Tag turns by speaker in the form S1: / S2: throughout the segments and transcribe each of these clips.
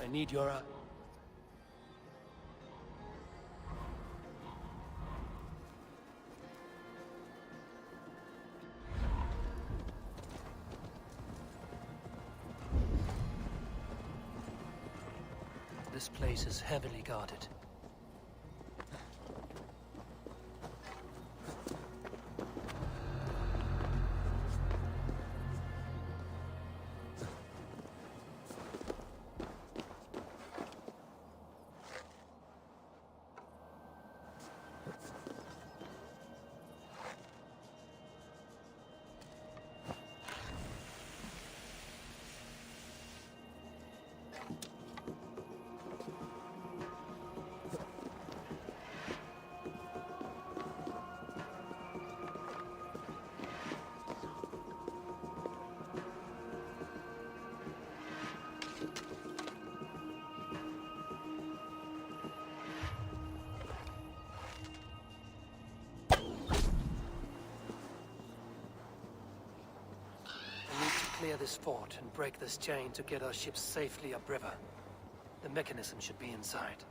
S1: I need your... This place is heavily guarded. Clear this fort and break this chain to get our ships safely upriver. The mechanism should be inside.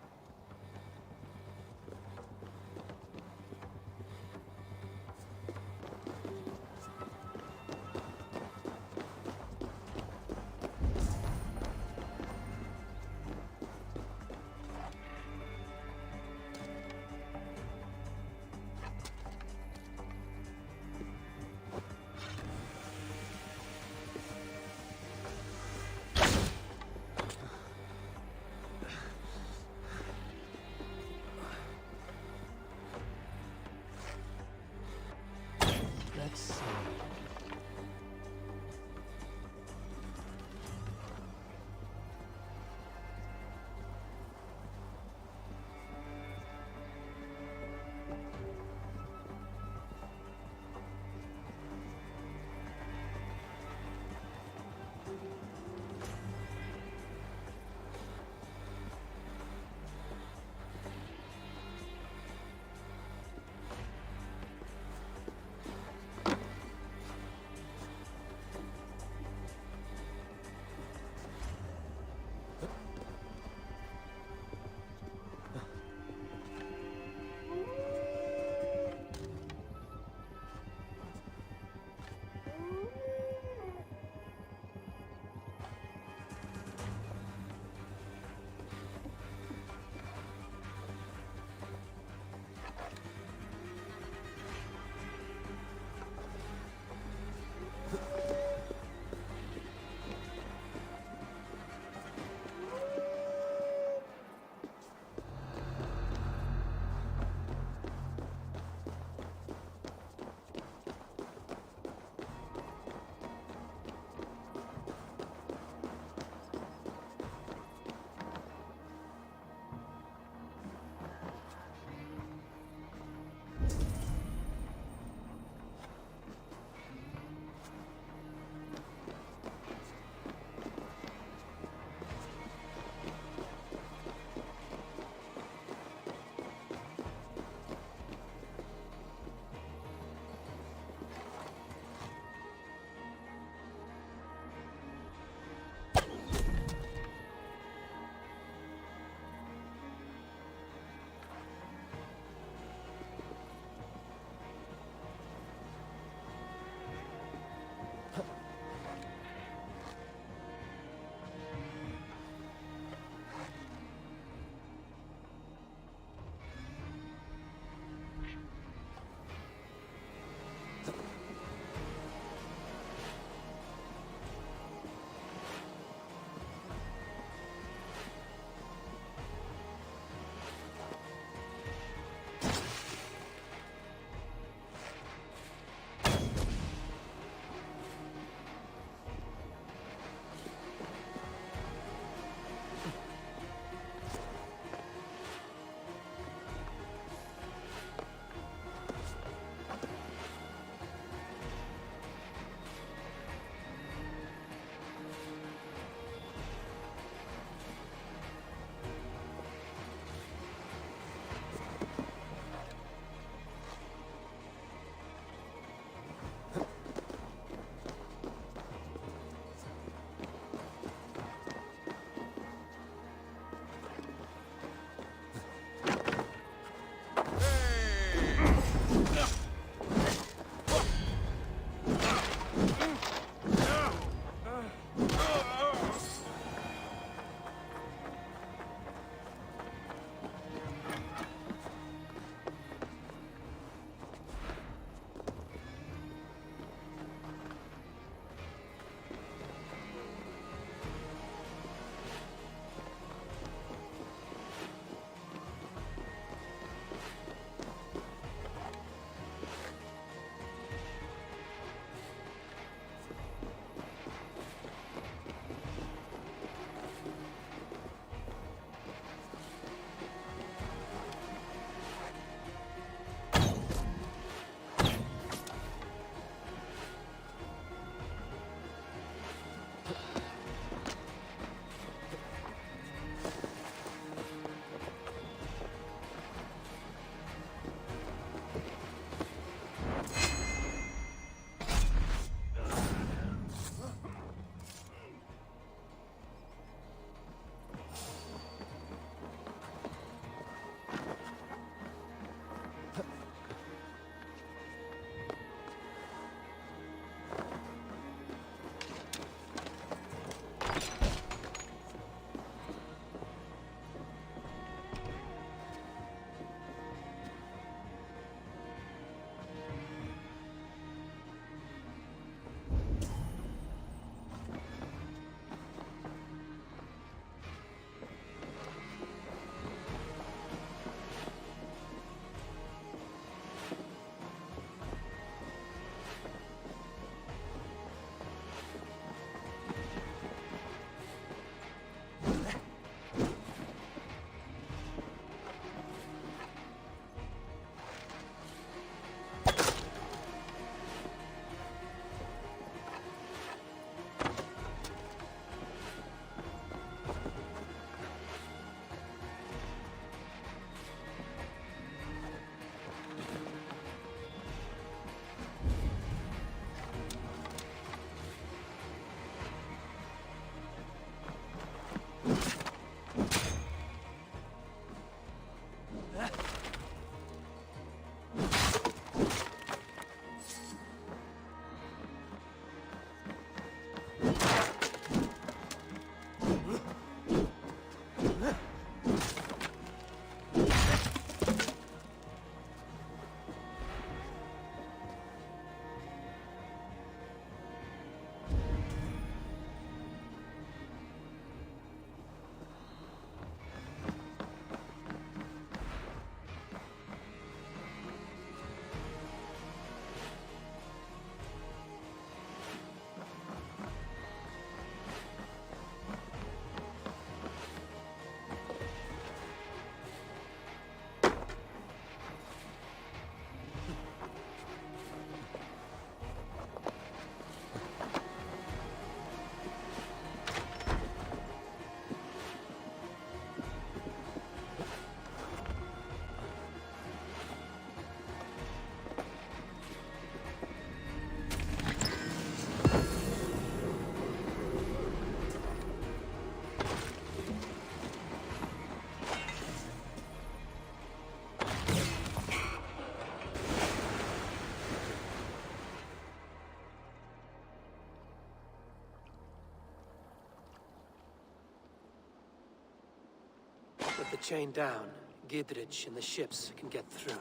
S1: With the chain down, Gidrich and the ships can get through.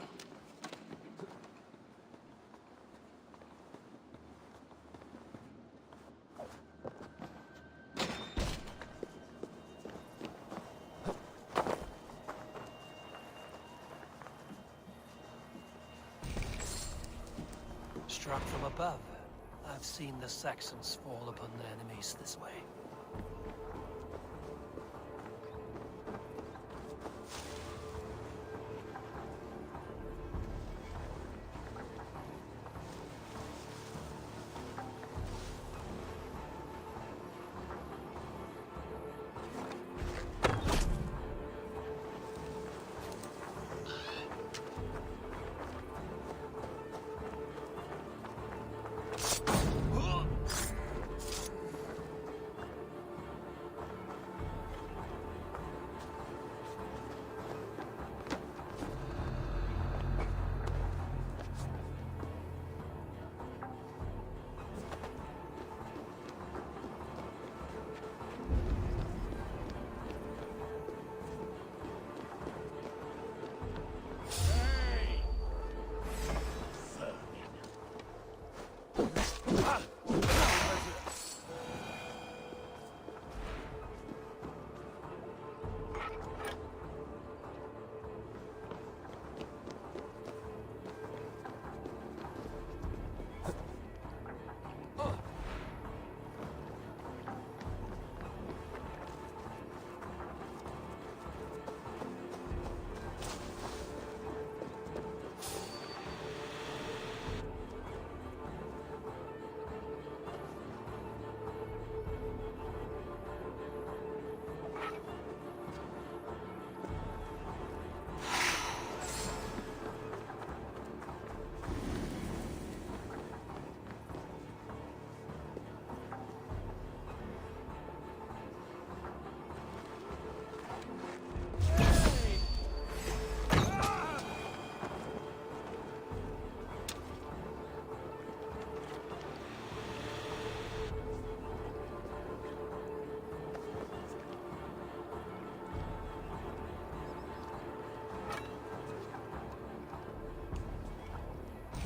S1: Struck from above, I've seen the Saxons fall upon their enemies this way.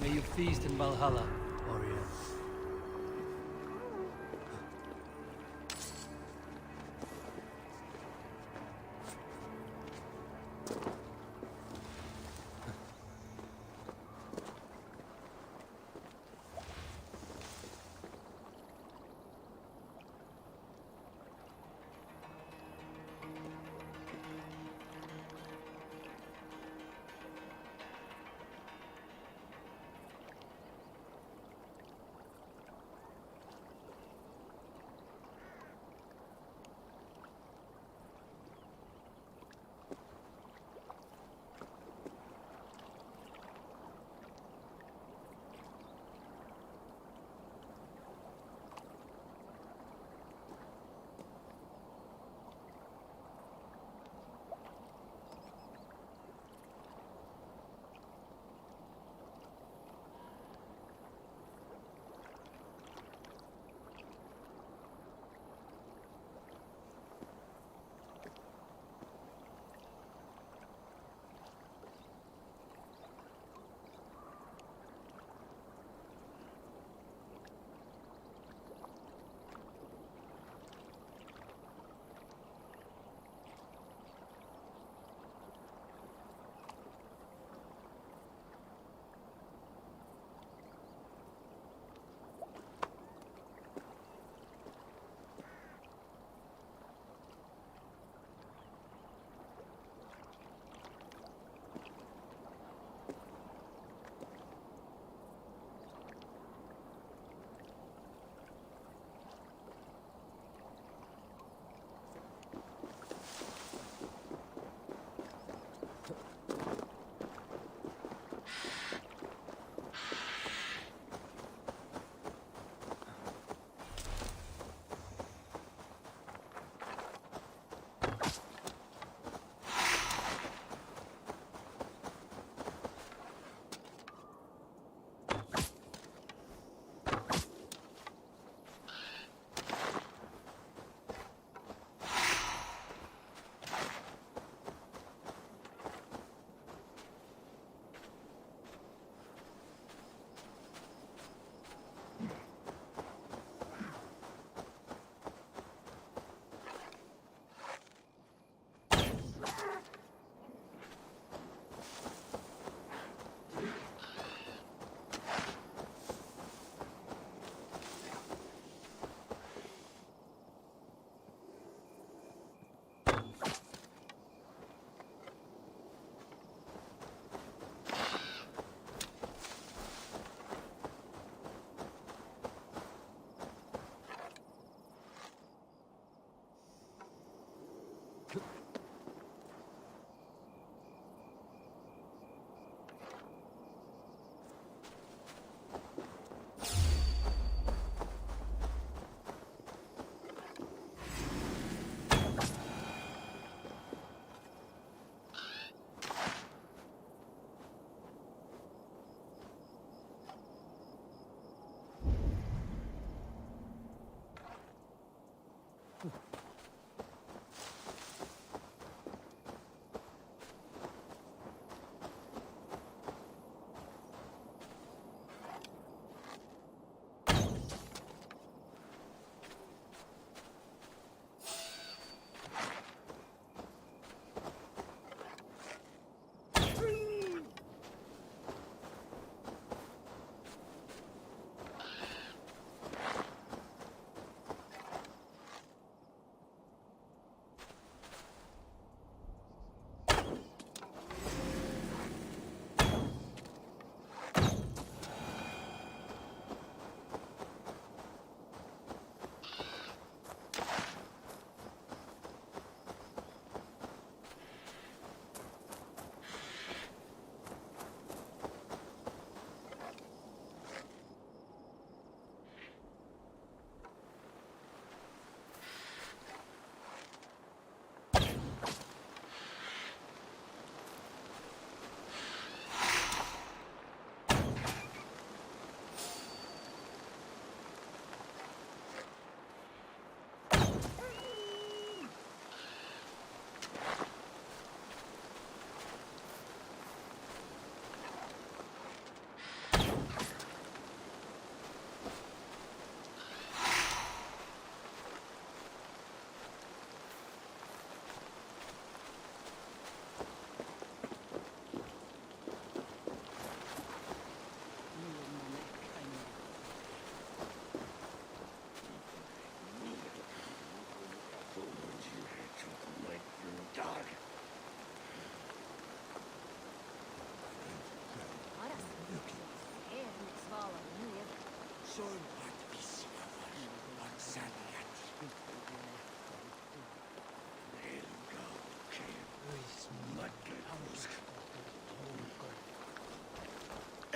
S1: May you feast in Valhalla, warrior.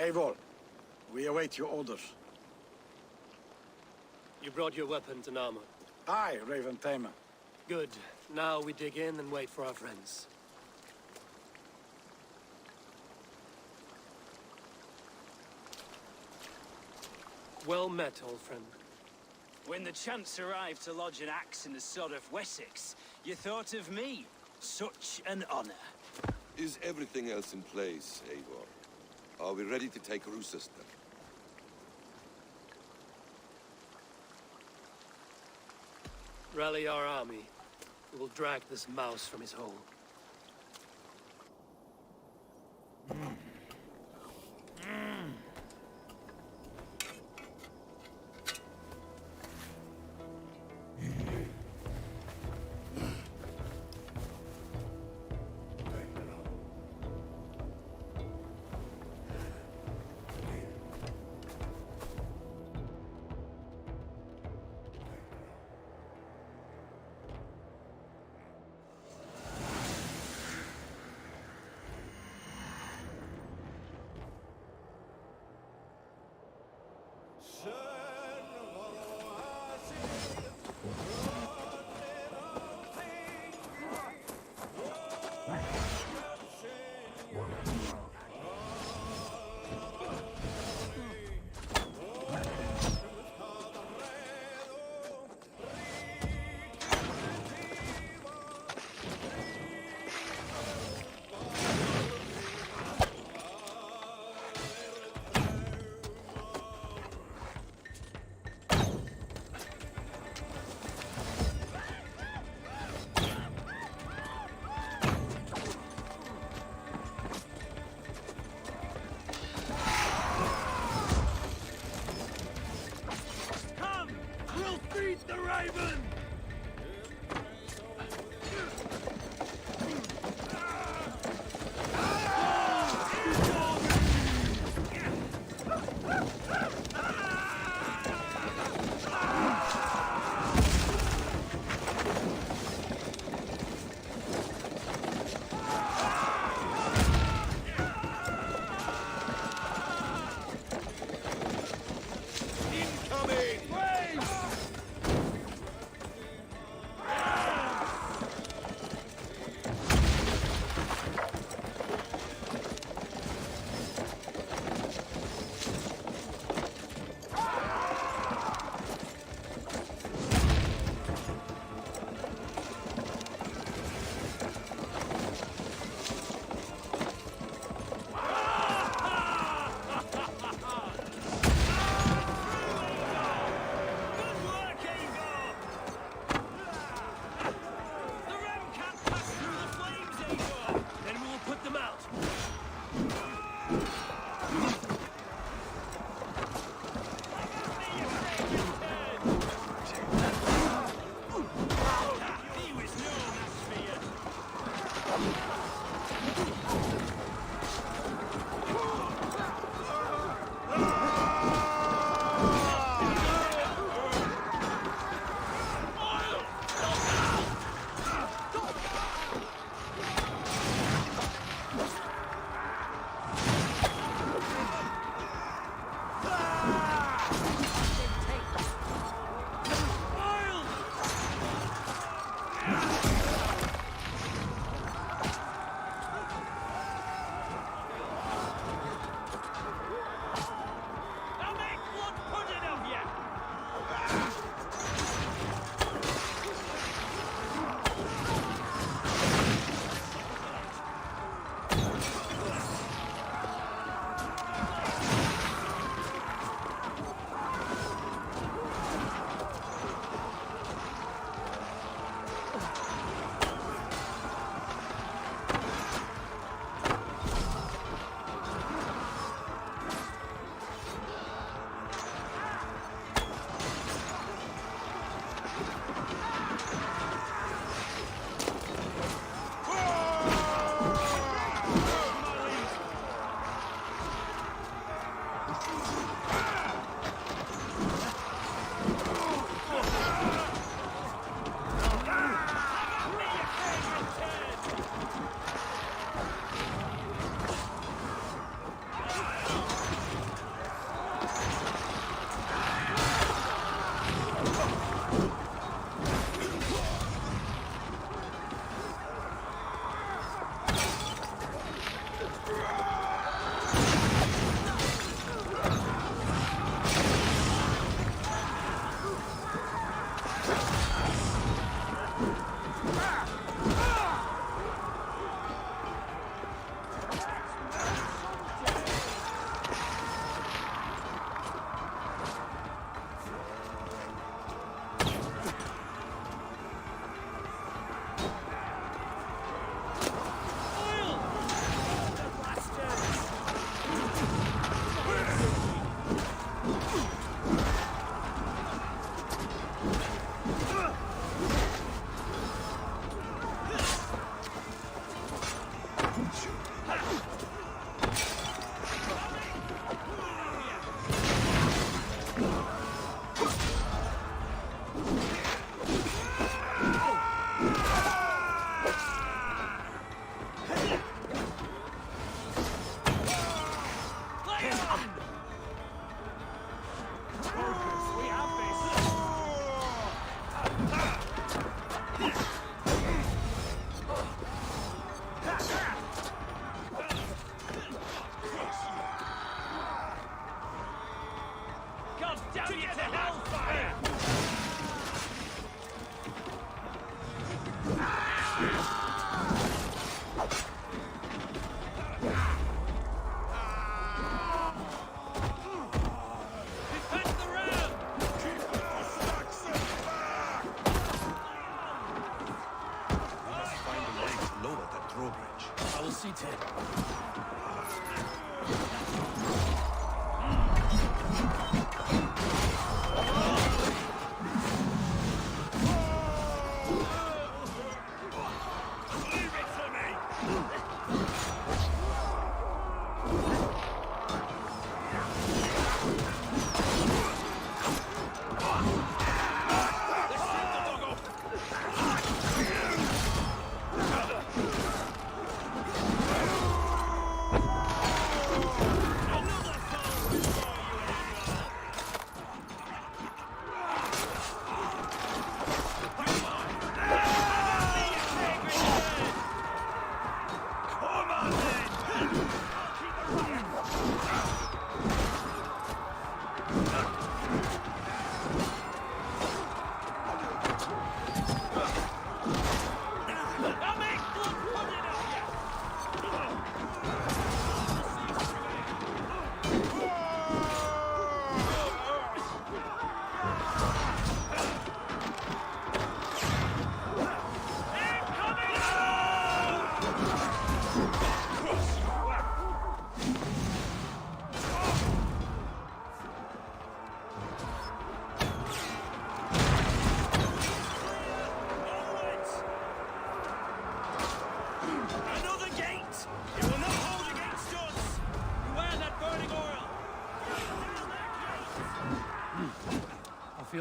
S2: Eivor, we await your orders.
S1: You brought your weapons and armor.
S2: Aye, Raven Tamer.
S1: Good. Now we dig in and wait for our friends. Well met, old friend.
S3: When the chance arrived to lodge an axe in the sod of Wessex, you thought of me. Such an honor.
S4: Is everything else in place, Eivor? Are we ready to take Rusas then?
S1: Rally our army. We will drag this mouse from his hole.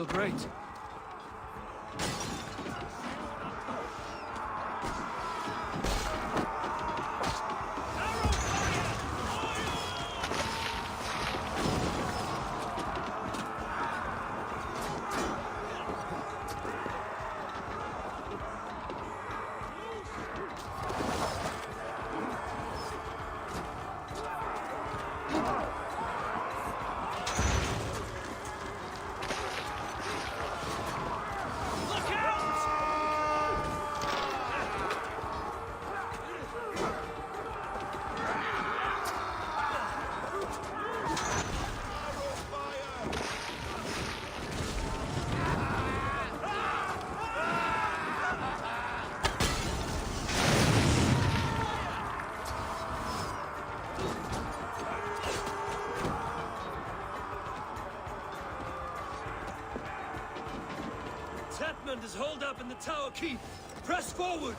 S1: feel great. Tatman is holed up in the tower keep. Press forward!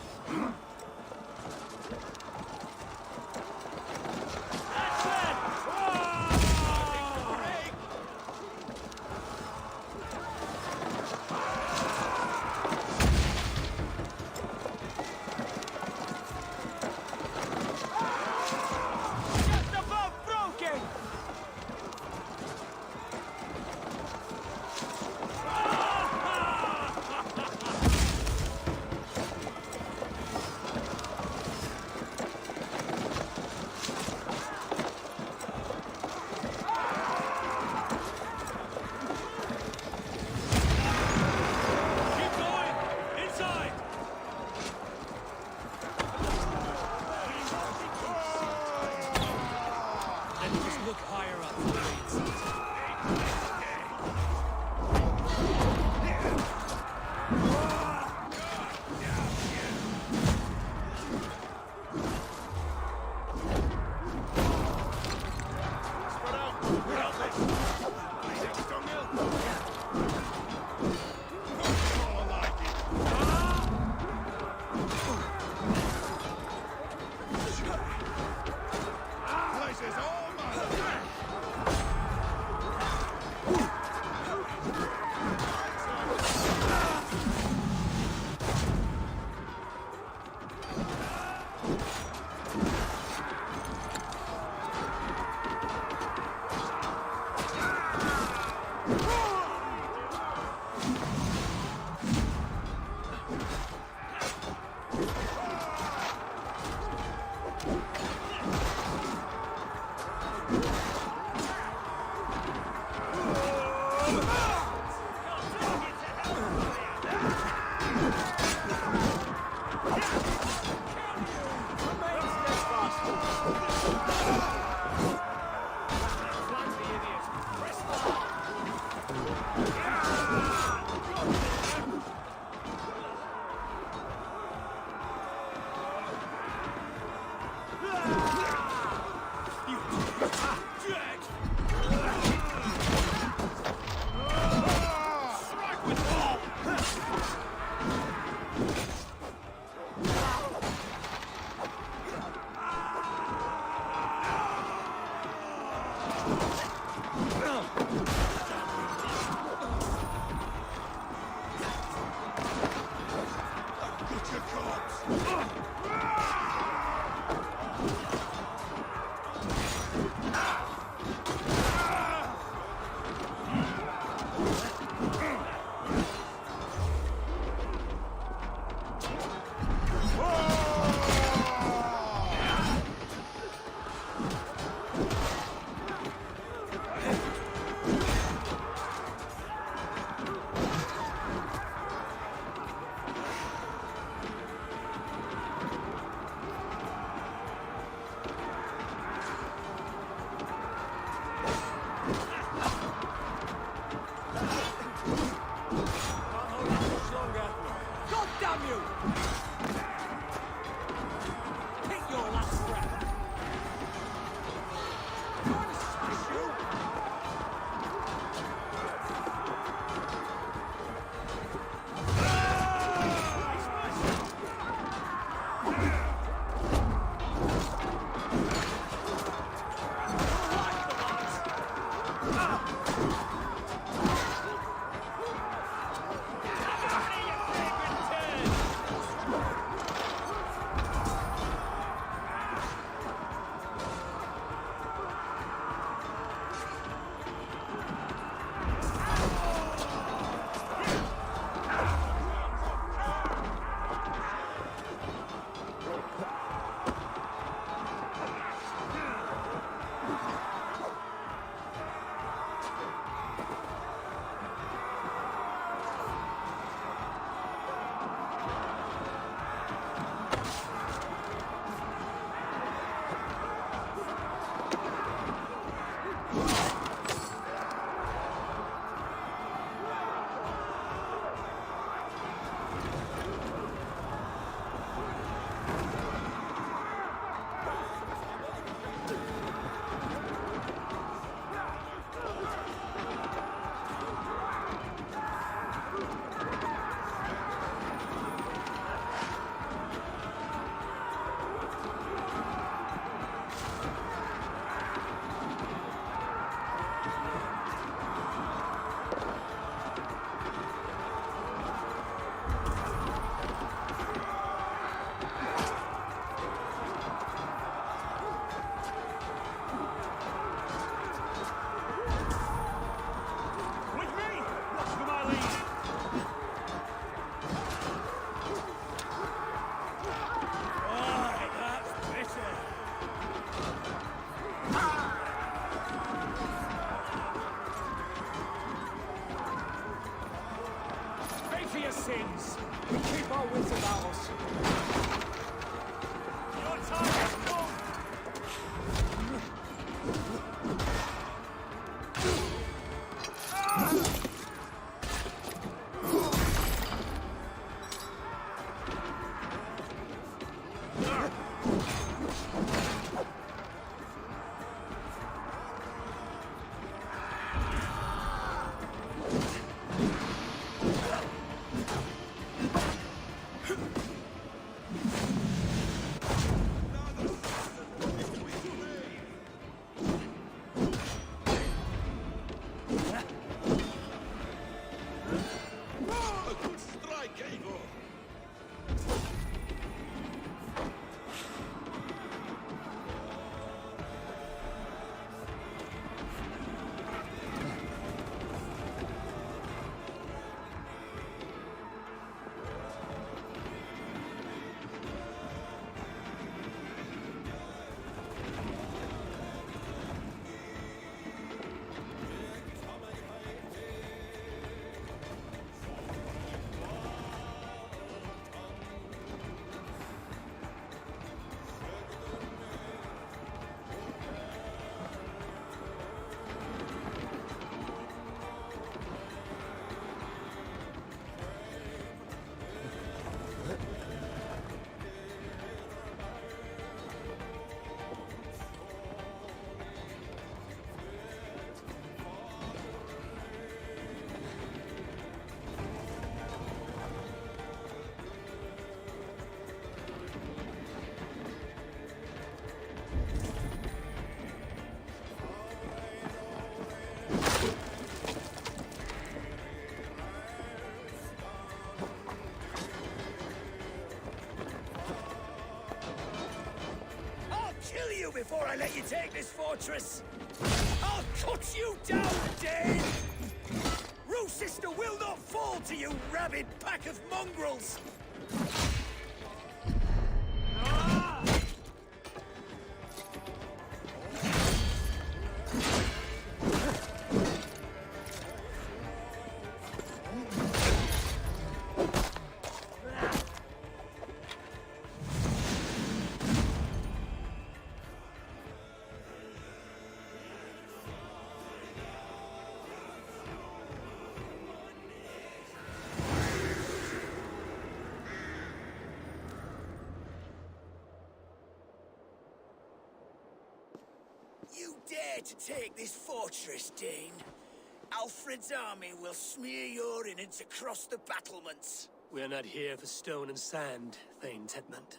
S4: A good strike, Eivor!
S3: Kill you before I let you take this fortress! I'll cut you down, Dane! Rue Sister will not fall to you, rabid pack of mongrels! You dare to take this fortress, Dane? Alfred's army will smear your innards across the battlements.
S1: We're not here for stone and sand, Thane Tedmund.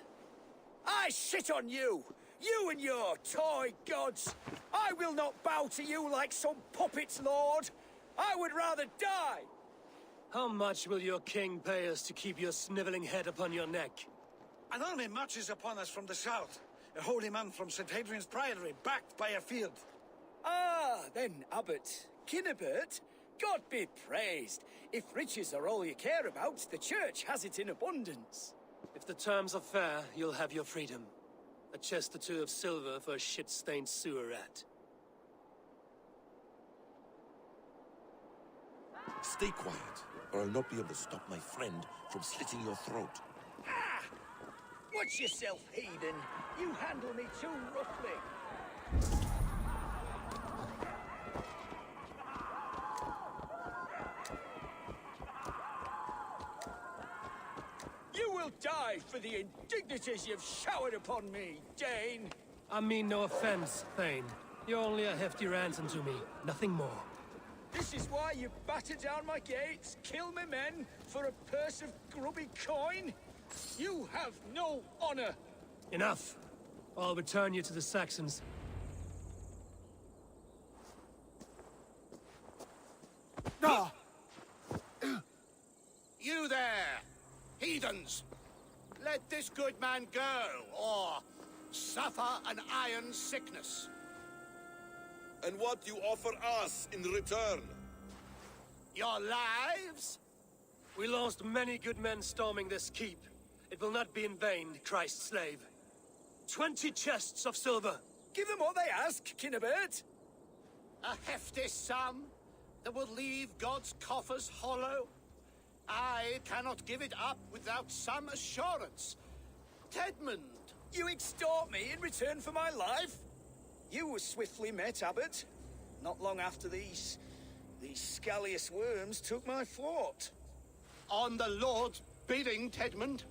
S3: I shit on you! You and your toy gods! I will not bow to you like some puppet's lord! I would rather die!
S1: How much will your king pay us to keep your sniveling head upon your neck?
S2: An army marches upon us from the south. A holy man from St. Hadrian's Priory, backed by a field.
S3: Ah, then, Abbot. Kinnebert, God be praised. If riches are all you care about, the church has it in abundance.
S1: If the terms are fair, you'll have your freedom. A chest or two of silver for a shit-stained sewer rat.
S5: Stay quiet, or I'll not be able to stop my friend from slitting your throat.
S3: Ah! Watch yourself, heathen. You handle me too roughly. You will die for the indignities you've showered upon me, Dane.
S1: I mean no offense, Thane. You're only a hefty ransom to me, nothing more.
S3: This is why you batter down my gates, kill my men, for a purse of grubby coin? You have no honor!
S1: Enough! I'll return you to the Saxons.
S6: You there, heathens! Let this good man go, or suffer an iron sickness.
S4: And what you offer us in return?
S6: Your lives?
S1: We lost many good men storming this keep. It will not be in vain, Christ's slave. 20 chests of silver.
S3: Give them what they ask, Kinnebert.
S6: A hefty sum that will leave God's coffers hollow? I cannot give it up without some assurance. Tedmund!
S3: You extort me in return for my life? You were swiftly met, Abbot. Not long after these scallious worms took my fort.
S6: On the Lord's bidding, Tedmund.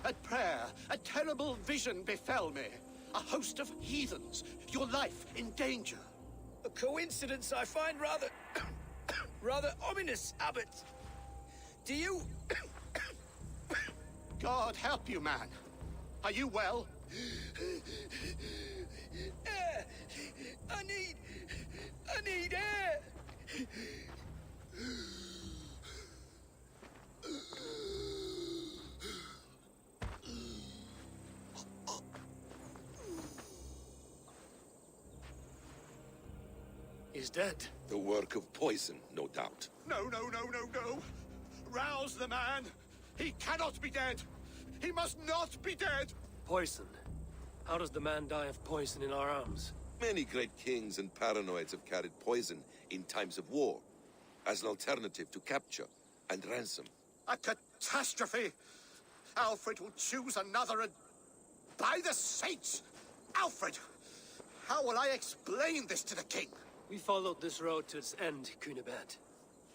S6: At prayer, a terrible vision befell me. A host of heathens, your life in danger.
S3: A coincidence I find rather... rather ominous, Abbot. Do you...
S6: God help you, man. Are you well?
S3: Air! I need air!
S1: He's dead.
S4: The work of poison, no doubt.
S6: No, no, no, no, no. Rouse the man. He cannot be dead. He must not be dead.
S1: Poison. How does the man die of poison in our arms?
S4: Many great kings and paranoids have carried poison in times of war, as an alternative to capture and ransom.
S6: A catastrophe. Alfred will choose another and... By the saints! Alfred! How will I explain this to the king?
S1: We followed this road to its end, Cunibert.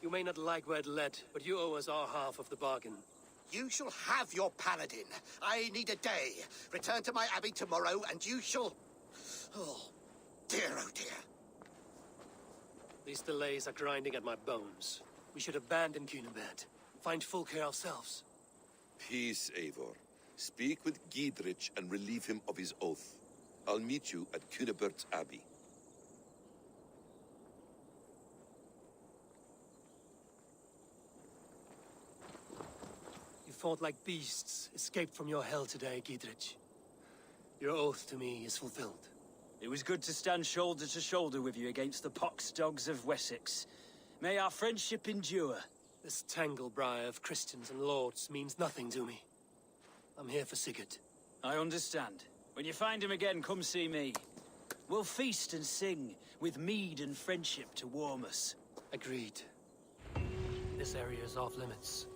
S1: You may not like where it led, but you owe us our half of the bargain.
S6: You shall have your paladin. I need a day. Return to my abbey tomorrow, and you shall... Oh, oh dear.
S1: These delays are grinding at my bones. We should abandon Cunibert. Find Fulke ourselves.
S4: Peace, Eivor. Speak with Giedrich and relieve him of his oath. I'll meet you at Cunibert's Abbey.
S1: You fought like beasts, escaped from your hell today, Giedrich. Your oath to me is fulfilled.
S7: It was good to stand shoulder to shoulder with you against the pox dogs of Wessex. May our friendship endure.
S1: This tangle-briar of Christians and lords means nothing to me. I'm here for Sigurd.
S7: I understand. When you find him again, come see me. We'll feast and sing, with mead and friendship to warm us.
S1: Agreed. This area is off limits.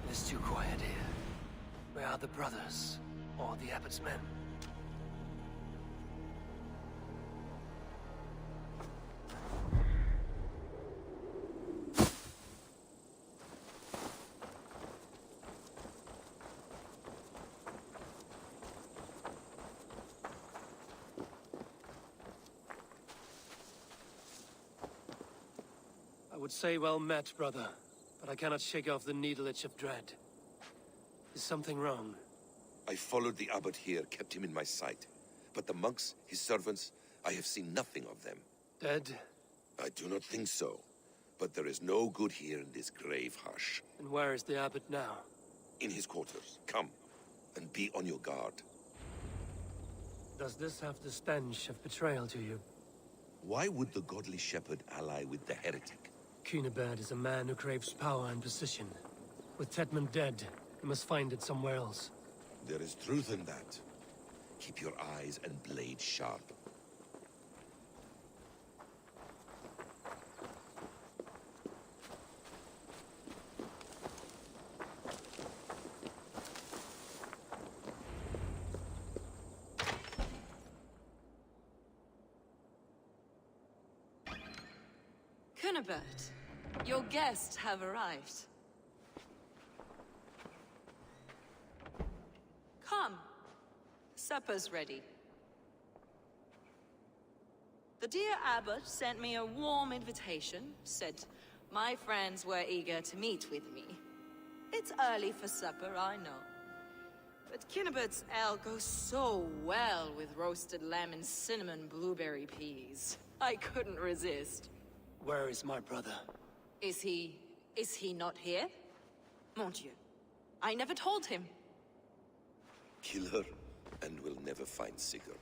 S1: It's too quiet here. Where are the brothers? Or the Abbot's men? I would say well met, brother. But I cannot shake off the needle itch of dread. Is something wrong?
S4: I followed the abbot here, kept him in my sight. But the monks, his servants, I have seen nothing of them.
S1: Dead?
S4: I do not think so. But there is no good here in this grave hush.
S1: And where is the abbot now?
S4: In his quarters. Come, and be on your guard.
S1: Does this have the stench of betrayal to you?
S5: Why would the godly shepherd ally with the heretic?
S1: Cunibert is a man who craves power and position. With Tedmund dead, he must find it somewhere else.
S5: There is truth in that.
S4: Keep your eyes and blade sharp.
S8: Cunibert, your guests have arrived. Come. Supper's ready. The dear abbot sent me a warm invitation, said my friends were eager to meet with me. It's early for supper, I know. But Cunibert's ale goes so well with roasted lamb and cinnamon blueberry peas. I couldn't resist.
S1: Where is my brother?
S8: Is he not here? Mon Dieu. I never told him.
S4: Kill her, and we'll never find Sigurd.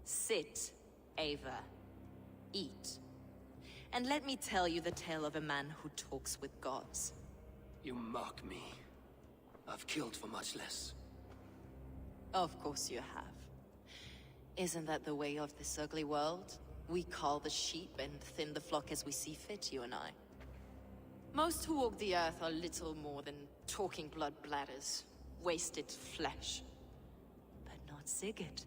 S8: Sit, Ava. Eat. And let me tell you the tale of a man who talks with gods.
S1: You mock me. I've killed for much less.
S8: Of course you have. Isn't that the way of this ugly world? We cull the sheep and thin the flock as we see fit, you and I. Most who walk the earth are little more than talking blood bladders, wasted flesh. But not Sigurd.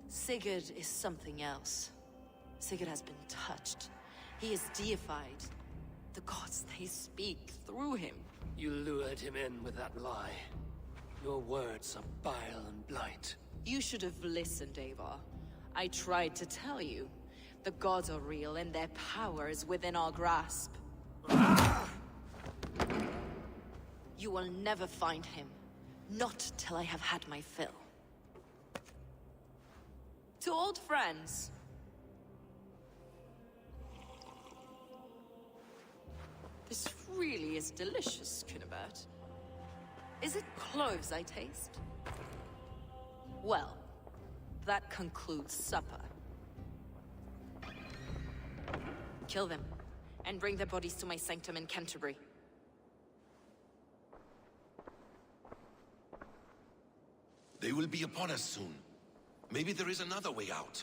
S8: Sigurd is something else. Sigurd has been touched. He is deified. The gods, they speak through him.
S1: You lured him in with that lie. Your words are bile and blight.
S8: You should have listened, Eivor. I tried to tell you. The gods are real and their power is within our grasp. You will never find him. Not till I have had my fill. To old friends. This really is delicious, Cunibert. Is it cloves I taste? Well, that concludes supper. Kill them, and bring their bodies to my sanctum in Canterbury.
S5: They will be upon us soon. Maybe there is another way out.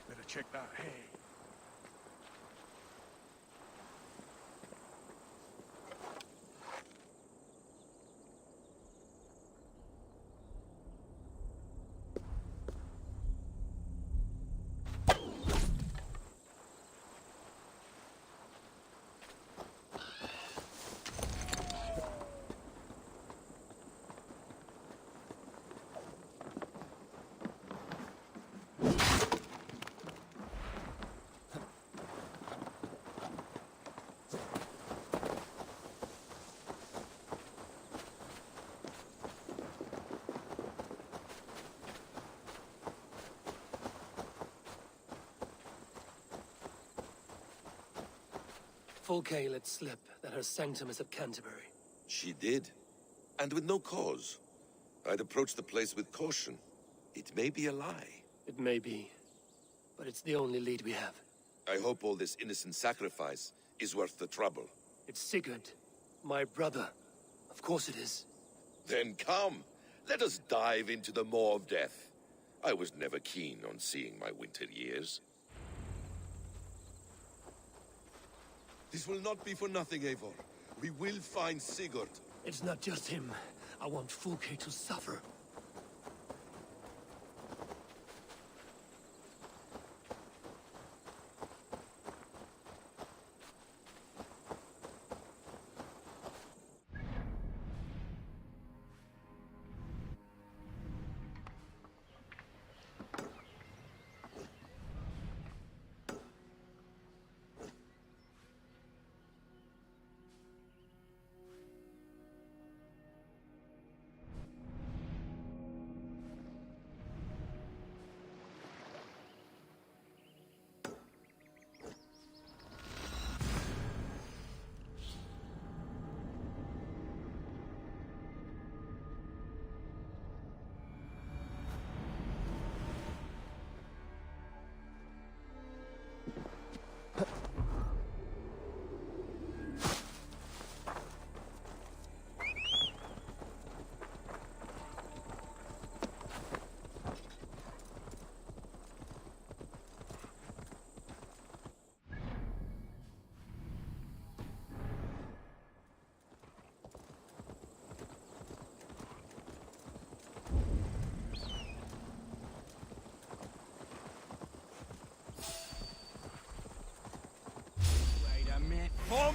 S3: Better check that hay.
S1: Fulke let slip that her sanctum is at Canterbury.
S4: She did. And with no cause. I'd approach the place with caution. It may be a lie.
S1: It may be, but it's the only lead we have.
S4: I hope all this innocent sacrifice is worth the trouble.
S1: It's Sigurd, my brother. Of course it is.
S4: Then come, let us dive into the maw of death. I was never keen on seeing my winter years. This will not be for nothing, Eivor. We will find Sigurd.
S1: It's not just him. I want Fulke to suffer.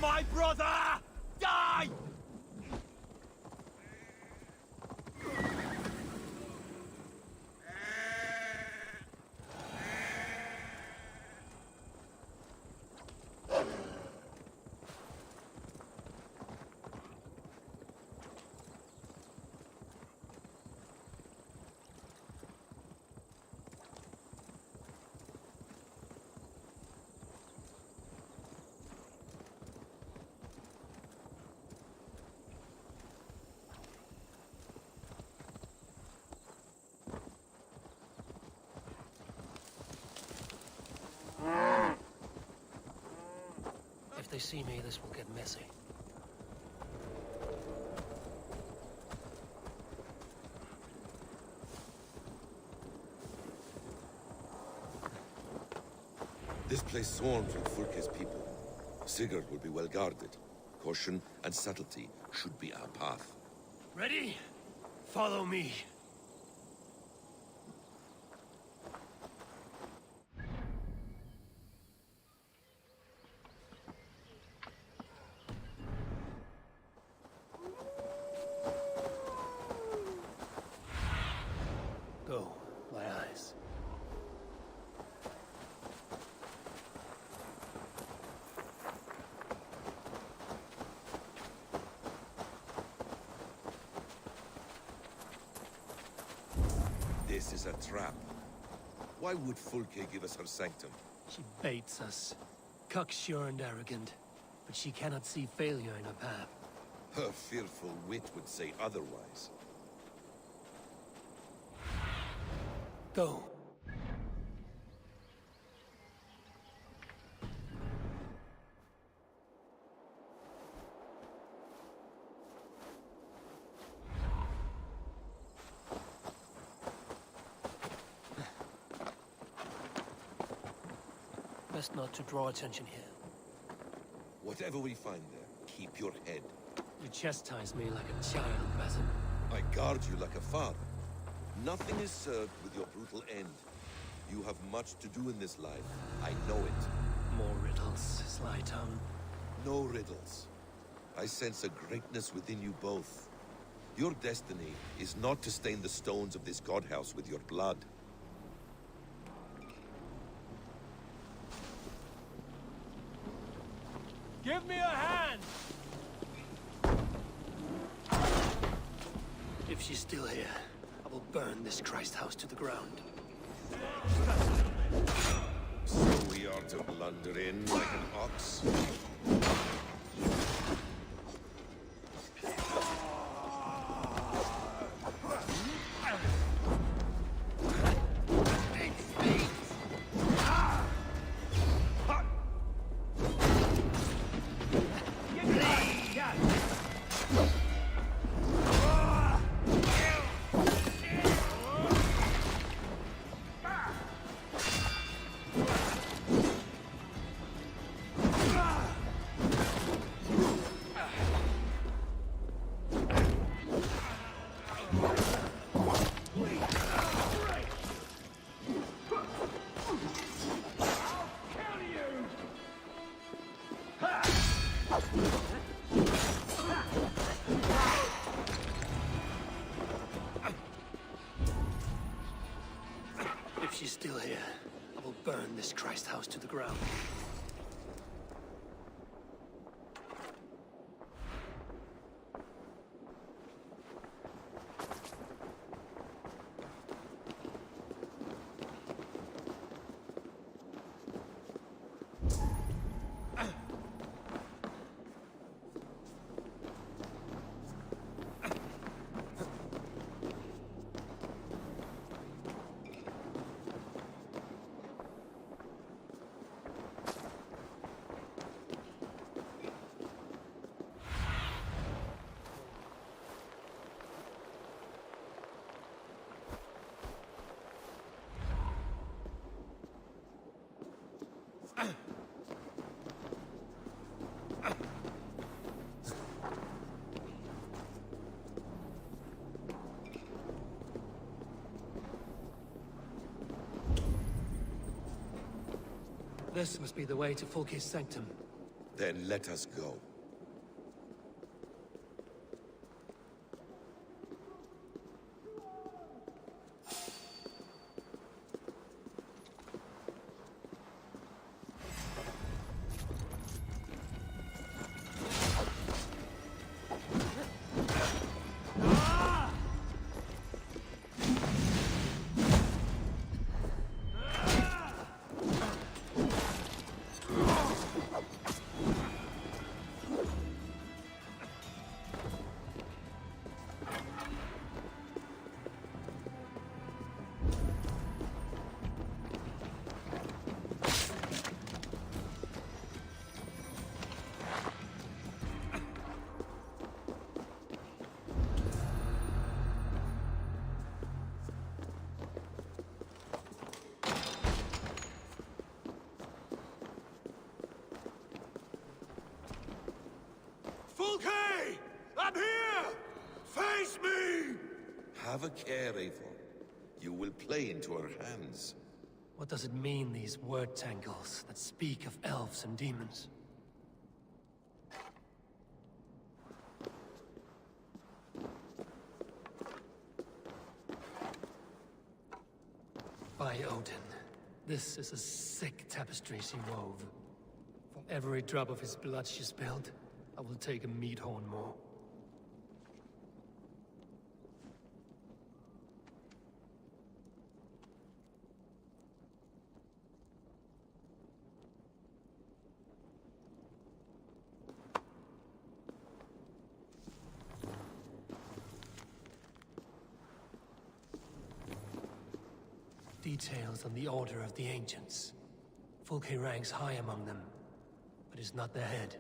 S3: my brother! Die!
S1: If they see me, this will get messy.
S4: This place swarms with Fulke's people. Sigurd will be well guarded. Caution and subtlety should be our path.
S1: Ready? Follow me. Go, my eyes.
S4: This is a trap. Why would Fulke give us her sanctum?
S1: She baits us. Cocksure and arrogant. But she cannot see failure in her path.
S4: Her fearful wit would say otherwise.
S1: Go. Best not to draw attention here.
S4: Whatever we find there, keep your head.
S1: You chastise me like a child, Basim.
S4: I guard you like a father. Nothing is served with your brutal end. You have much to do in this life. I know it.
S1: More riddles, sly tongue.
S4: No riddles. I sense a greatness within you both. Your destiny is not to stain the stones of this godhouse with your blood.
S1: Give me a hand! If she's still here, I will burn this Christ house to the ground.
S4: So we are to blunder in like an ox?
S1: If she's still here, I will burn this Christ house to the ground. This must be the way to Fulke's sanctum.
S4: Then let us go.
S5: Fulke! I'm here! Face me!
S4: Have a care, Eivor. You will play into our hands.
S1: What does it mean, these word tangles that speak of elves and demons? By Odin, this is a sick tapestry she wove. For every drop of his blood she spilled, I will take a meat horn more. Details on the Order of the Ancients. Fulke ranks high among them, but is not their head.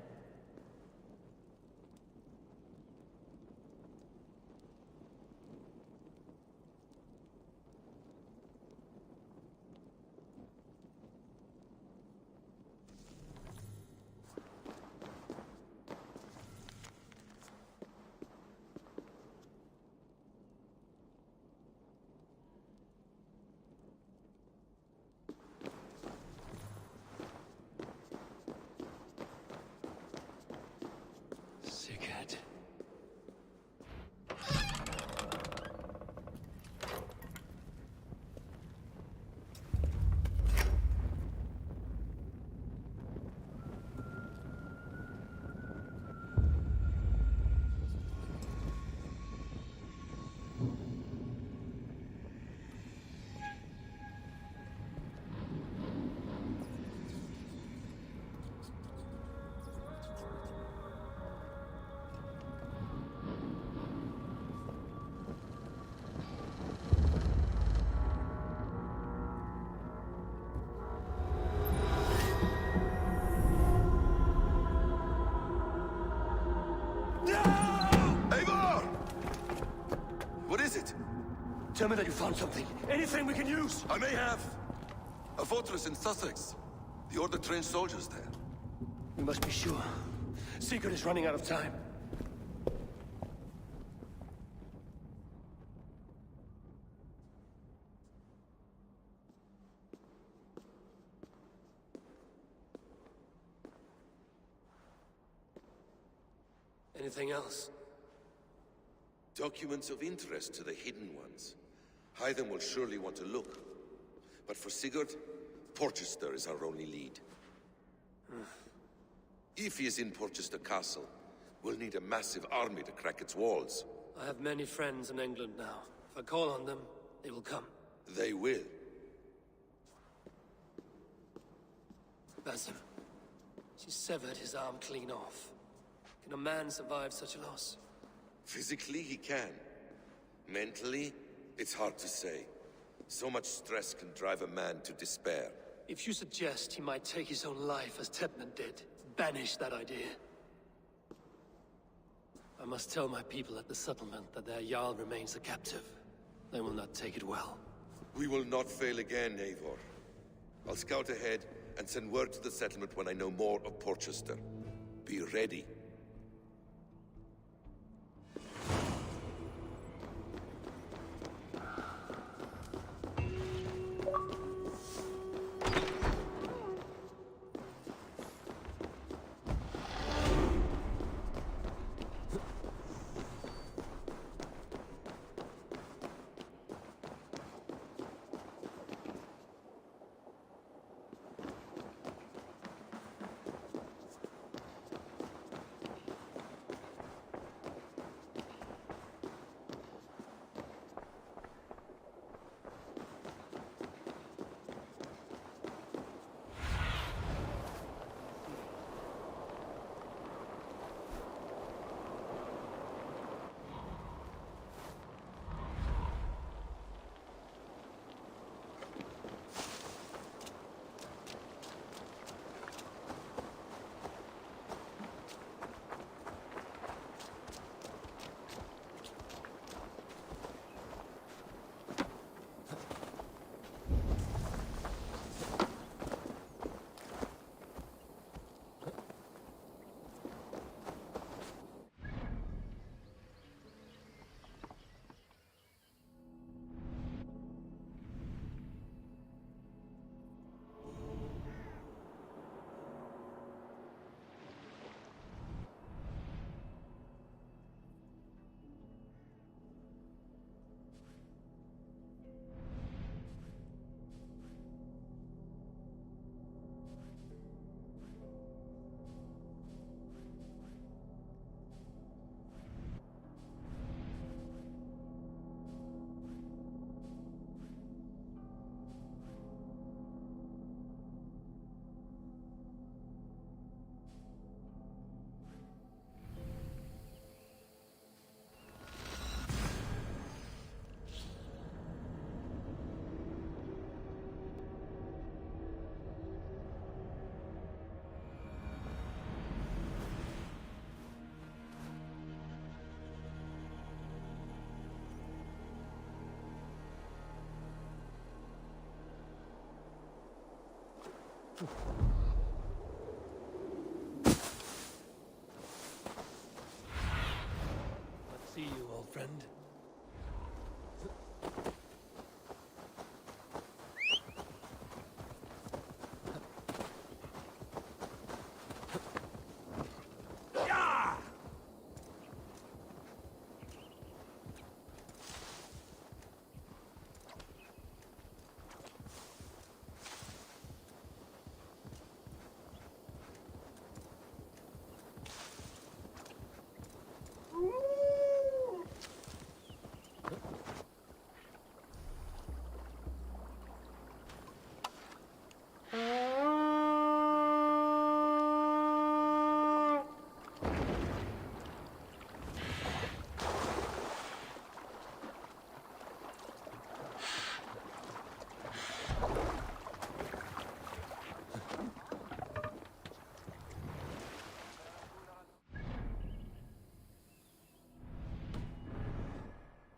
S1: Tell me that you found something. Anything we can use.
S5: I may have. A fortress in Sussex. The Order trained soldiers there.
S1: We must be sure. Sigurd is running out of time. Anything else?
S4: Documents of interest to the Hidden Ones. Hythen will surely want to look. But for Sigurd, Porchester is our only lead. If he is in Porchester Castle, we'll need a massive army to crack its walls.
S1: I have many friends in England now. If I call on them, they will come.
S4: They will.
S1: Basim. She severed his arm clean off. Can a man survive such a loss?
S4: Physically, he can. Mentally, it's hard to say. So much stress can drive a man to despair.
S1: If you suggest he might take his own life as Tepman did, banish that idea. I must tell my people at the settlement that their Jarl remains a captive. They will not take it well.
S4: We will not fail again, Eivor. I'll scout ahead and send word to the settlement when I know more of Porchester. Be ready.
S1: Let's see you, old friend.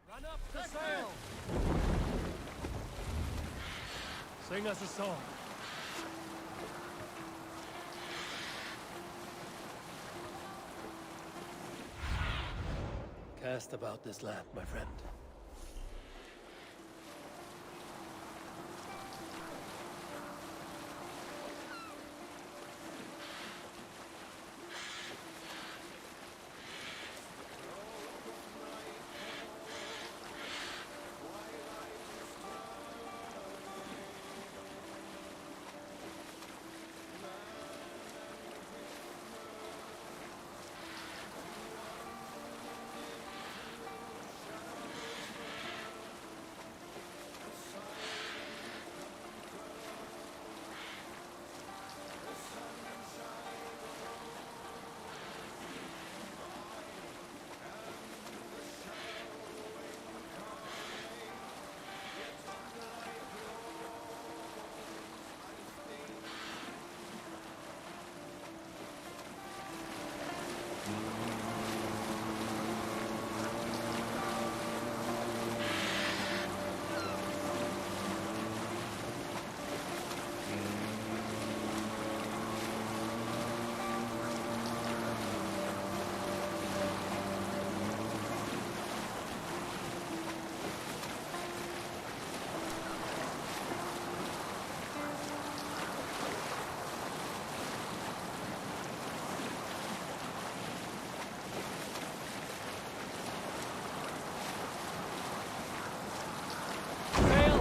S1: Run up the sail! Sing us a song. Cast about this lamp, my friend.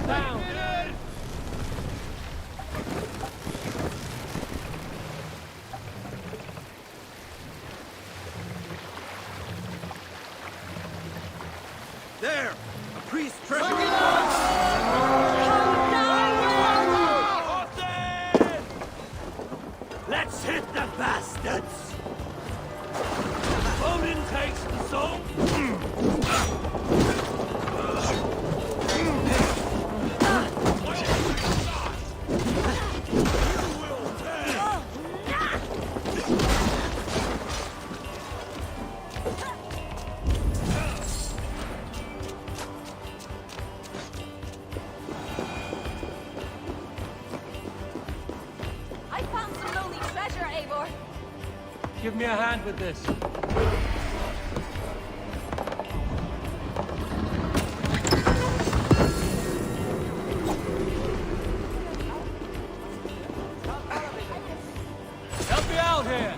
S1: Down!
S3: There! A priest treasure! Let's hit the bastards! Odin takes the soul!
S8: I found some lonely treasure, Eivor.
S1: Give me a hand with this. Help me out here!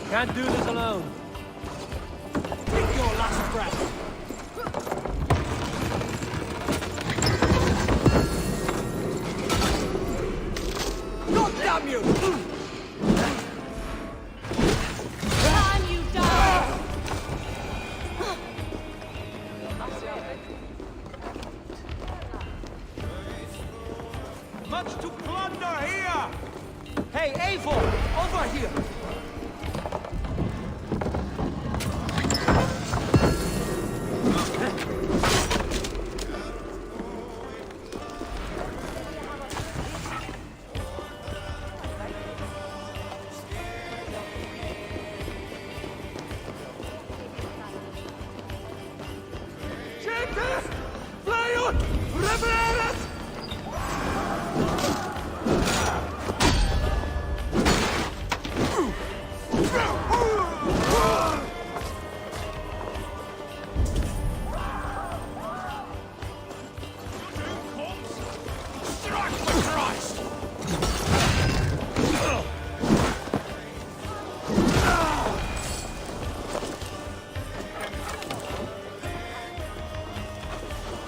S1: Can't do this alone.
S3: Take your last breath. God damn you!
S8: Time you die!
S3: Much to plunder here! Hey, Eivor! Over here!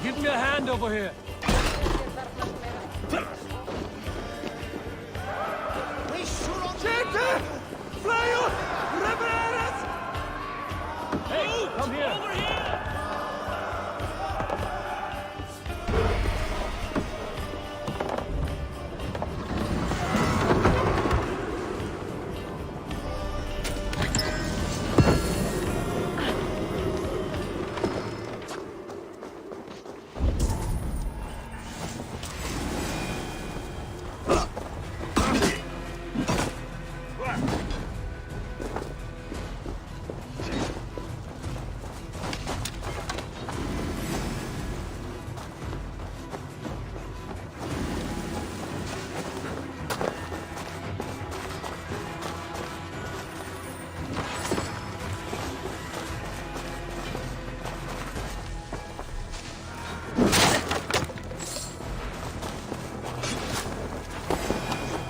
S1: Give me a hand over here. Hey, come here. Over here.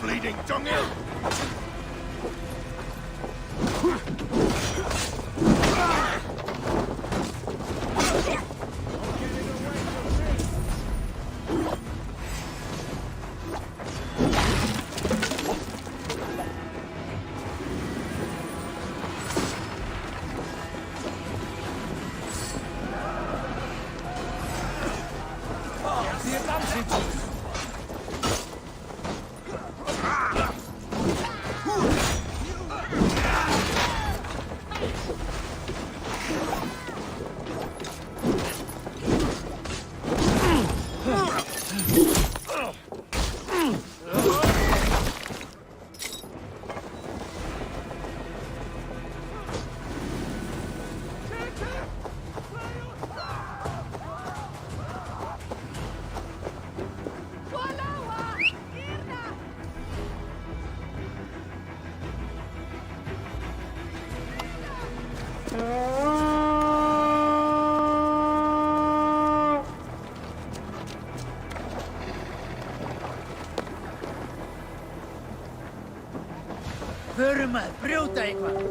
S5: Bleeding dunghill!
S3: The advantage!
S7: Förum að brjóta eitthvað.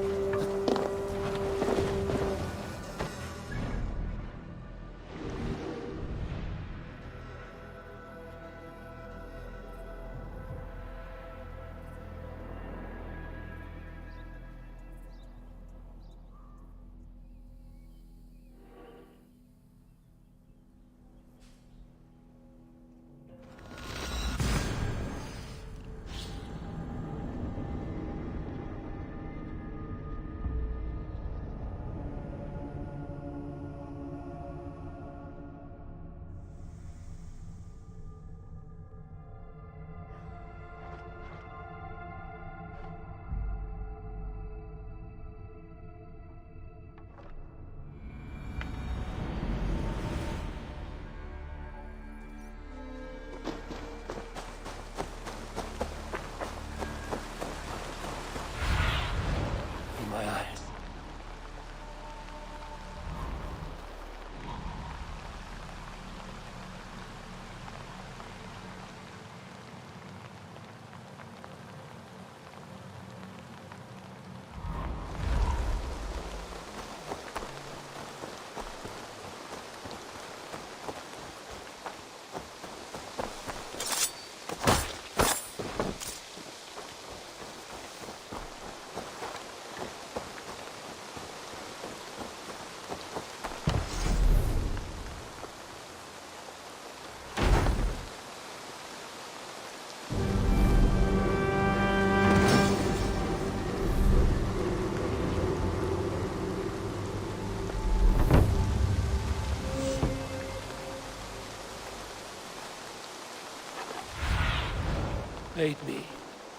S1: Aid me.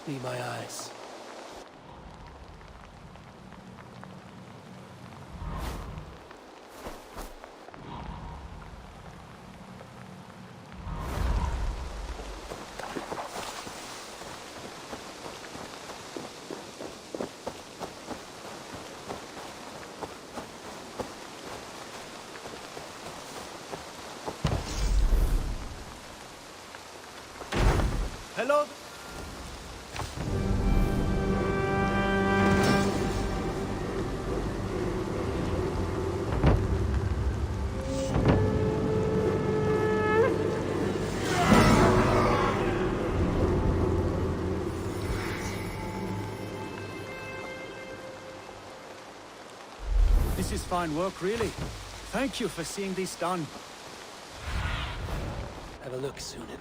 S1: Be my eyes.
S3: Hello? This is fine work, really. Thank you for seeing this done.
S1: Have a look, Sunan.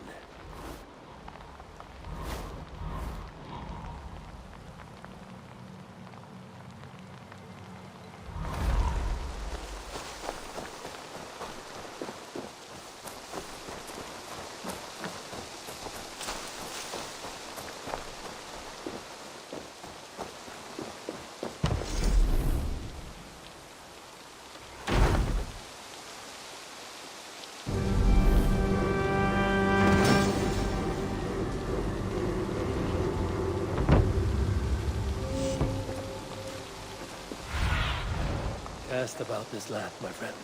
S1: Cast about this land, my friend.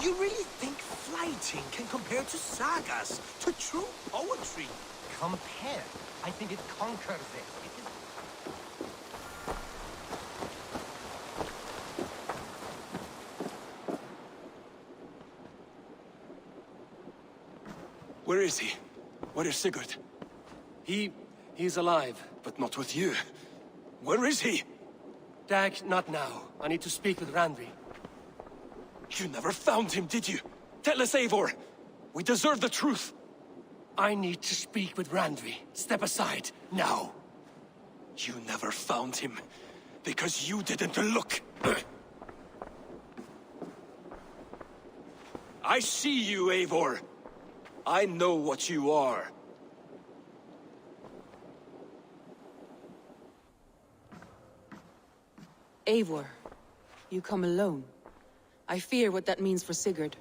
S3: You really think fighting can compare to sagas, to true poetry?
S9: Compare? I think it conquers it. It is...
S10: Where is he? Where is Sigurd?
S1: He's alive.
S10: But not with you. Where is he?
S1: Dag, not now. I need to speak with Randvi.
S10: You never found him, did you? Tell us, Eivor. We deserve the truth.
S1: I need to speak with Randvi. Step aside, now.
S10: You never found him, because you didn't look. I see you, Eivor. I know what you are.
S11: Eivor, you come alone. I fear what that means for Sigurd.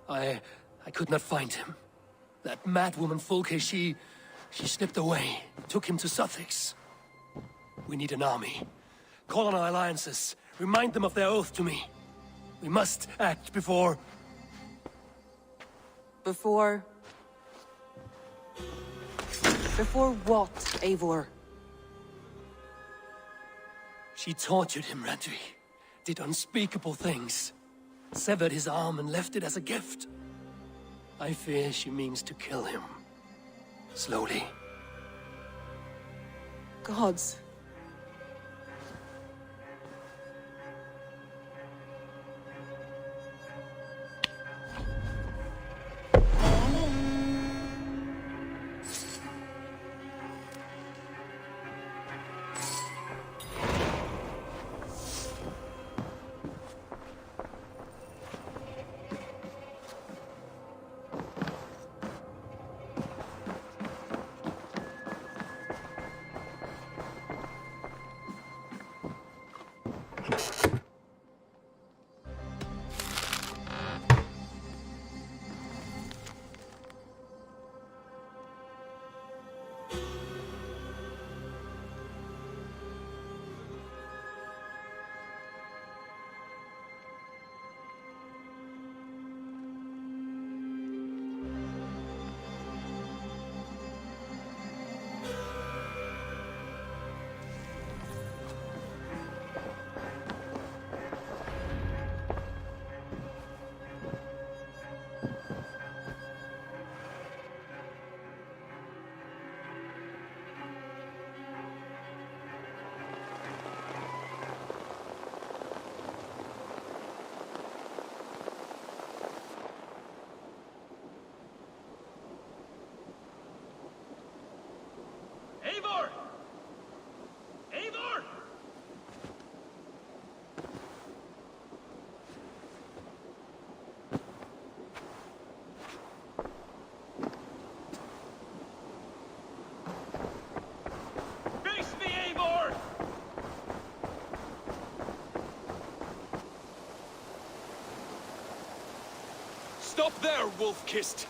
S1: I could not find him. That madwoman Folke, she slipped away, took him to Sussex. We need an army. Call on our alliances. Remind them of their oath to me. We must act before...
S11: Before what, Eivor?
S1: She tortured him, Randvi. Did unspeakable things. Severed his arm and left it as a gift. I fear she means to kill him. Slowly.
S11: Gods.
S10: Stop there, Wolf-Kissed!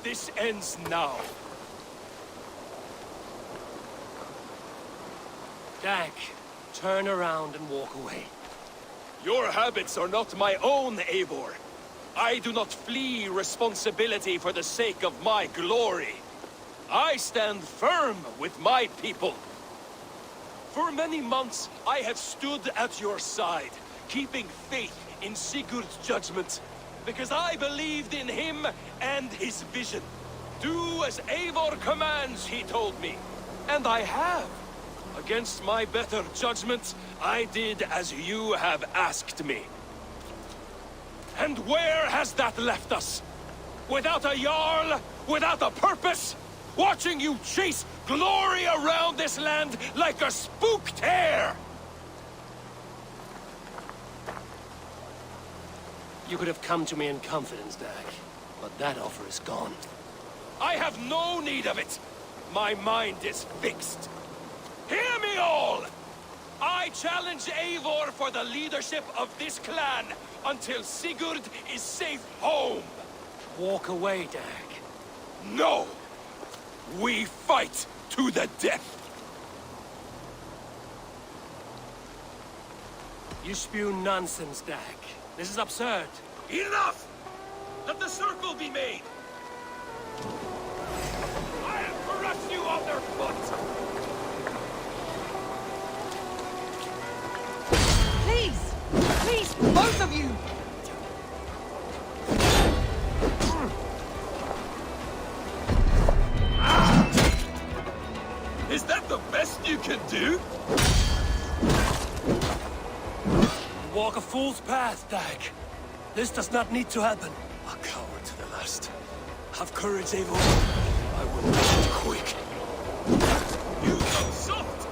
S10: This ends now.
S1: Dag, turn around and walk away.
S10: Your habits are not my own, Eivor. I do not flee responsibility for the sake of my glory. I stand firm with my people. For many months, I have stood at your side, keeping faith in Sigurd's judgment, because I believed in him and his vision. Do as Eivor commands, he told me. And I have. Against my better judgment, I did as you have asked me. And where has that left us? Without a Jarl? Without a purpose? Watching you chase glory around this land like a spooked hare!
S1: You could have come to me in confidence, Dag, but that offer is gone.
S10: I have no need of it! My mind is fixed. Hear me all! I challenge Eivor for the leadership of this clan until Sigurd is safe home!
S1: Walk away, Dag.
S10: No! We fight to the death!
S1: You spew nonsense, Dag. This is absurd.
S10: Enough! Let the circle be made! I'll crush you underfoot!
S11: Please! Please, both of you!
S10: Is that the best you can do?
S1: Walk a fool's path, Dag. This does not need to happen.
S10: A coward to the last. Have courage, Eivor. I will make it quick. You come soft!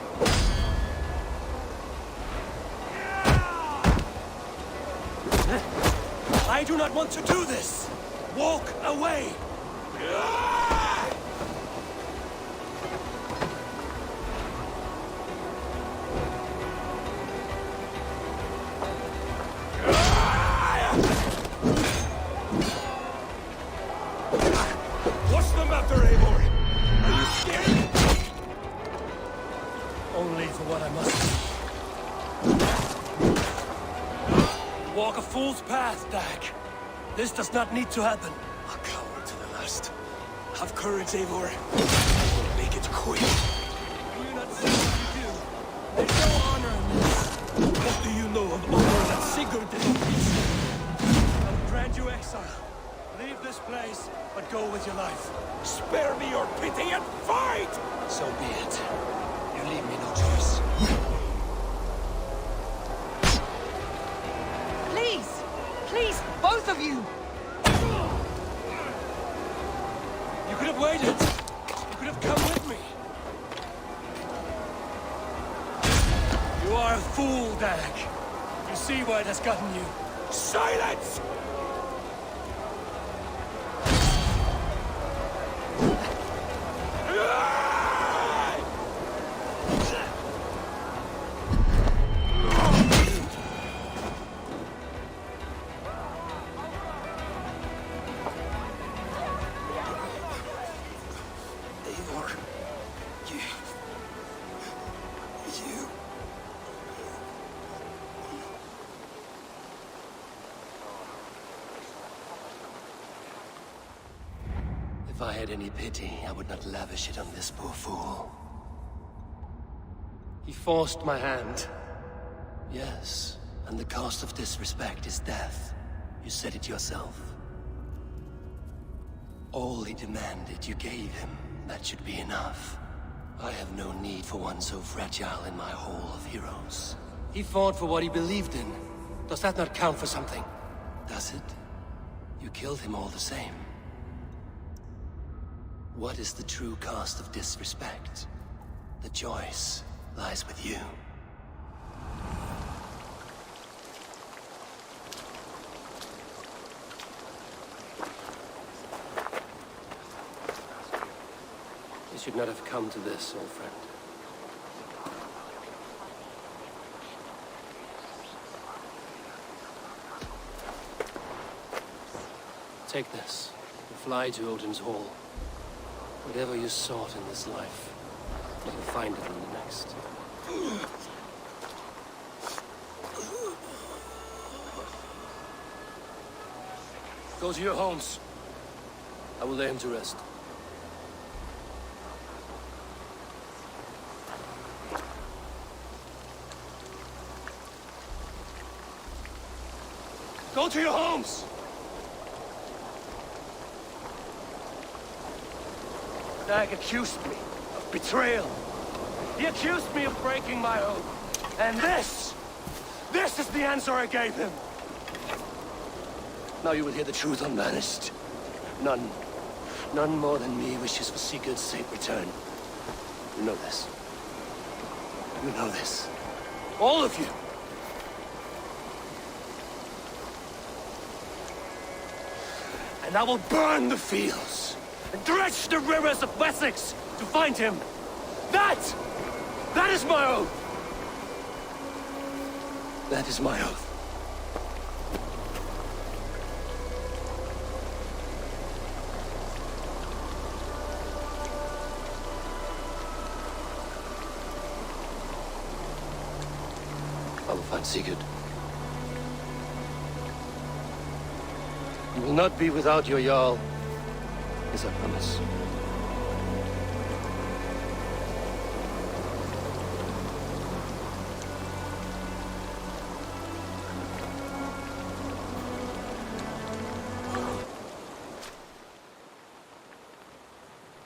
S1: I do not want to do this! Walk away!
S10: What's the matter, Eivor? Are you scared?
S1: Only for what I must. Walk a fool's path, Dag. This does not need to happen.
S10: A coward to the last. Have courage, Eivor. I will make it quick.
S1: Do you not see what you do? There's no honor in this.
S10: What do you know of honor that Sigurd did not teach?
S1: I'll grant you exile. Leave this place, but go with your life.
S10: Spare me your pity and fight!
S1: So be it. You leave me no choice.
S11: Please! Please, both of you!
S1: You could have waited. You could have come with me. You are a fool, Dag. You see why it has gotten you.
S10: Silence!
S1: Eivor, you... If I had any pity, I would not lavish it on this poor fool. He forced my hand. Yes, and the cost of disrespect is death. You said it yourself. All he demanded, you gave him. That should be enough. I have no need for one so fragile in my hall of heroes. He fought for what he believed in. Does that not count for something? Does it? You killed him all the same. What is the true cost of disrespect? The choice lies with you. You should not have come to this, old friend. Take this, and fly to Odin's Hall. Whatever you sought in this life, you'll find it in the next. Go to your homes. I will lay him to rest. Go to your homes! Dag accused me of betrayal. He accused me of breaking my oath. And this is the answer I gave him. Now you will hear the truth unbanished. None more than me wishes for Sigurd's safe return. You know this. You know this. All of you. And I will burn the fields and dredge the rivers of Wessex to find him. That is my oath. That is my oath. I will find Sigurd. You will not be without your Jarl, as I promise.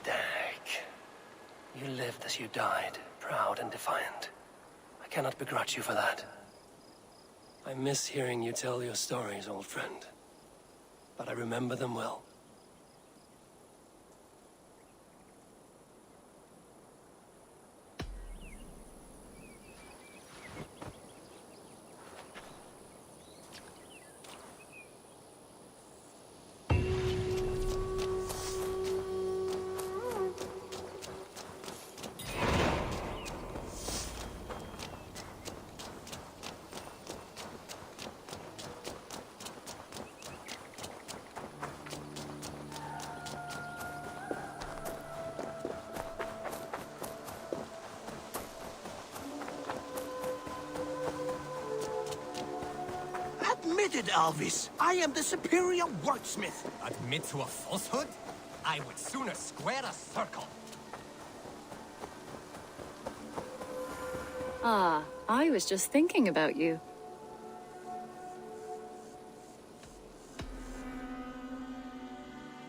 S1: Dag, you lived as you died, proud and defiant. I cannot begrudge you for that. I miss hearing you tell your stories, old friend. But I remember them well.
S3: Admitted, Alvis. I am the superior wordsmith.
S9: Admit to a falsehood? I would sooner square a circle.
S12: Ah, I was just thinking about you.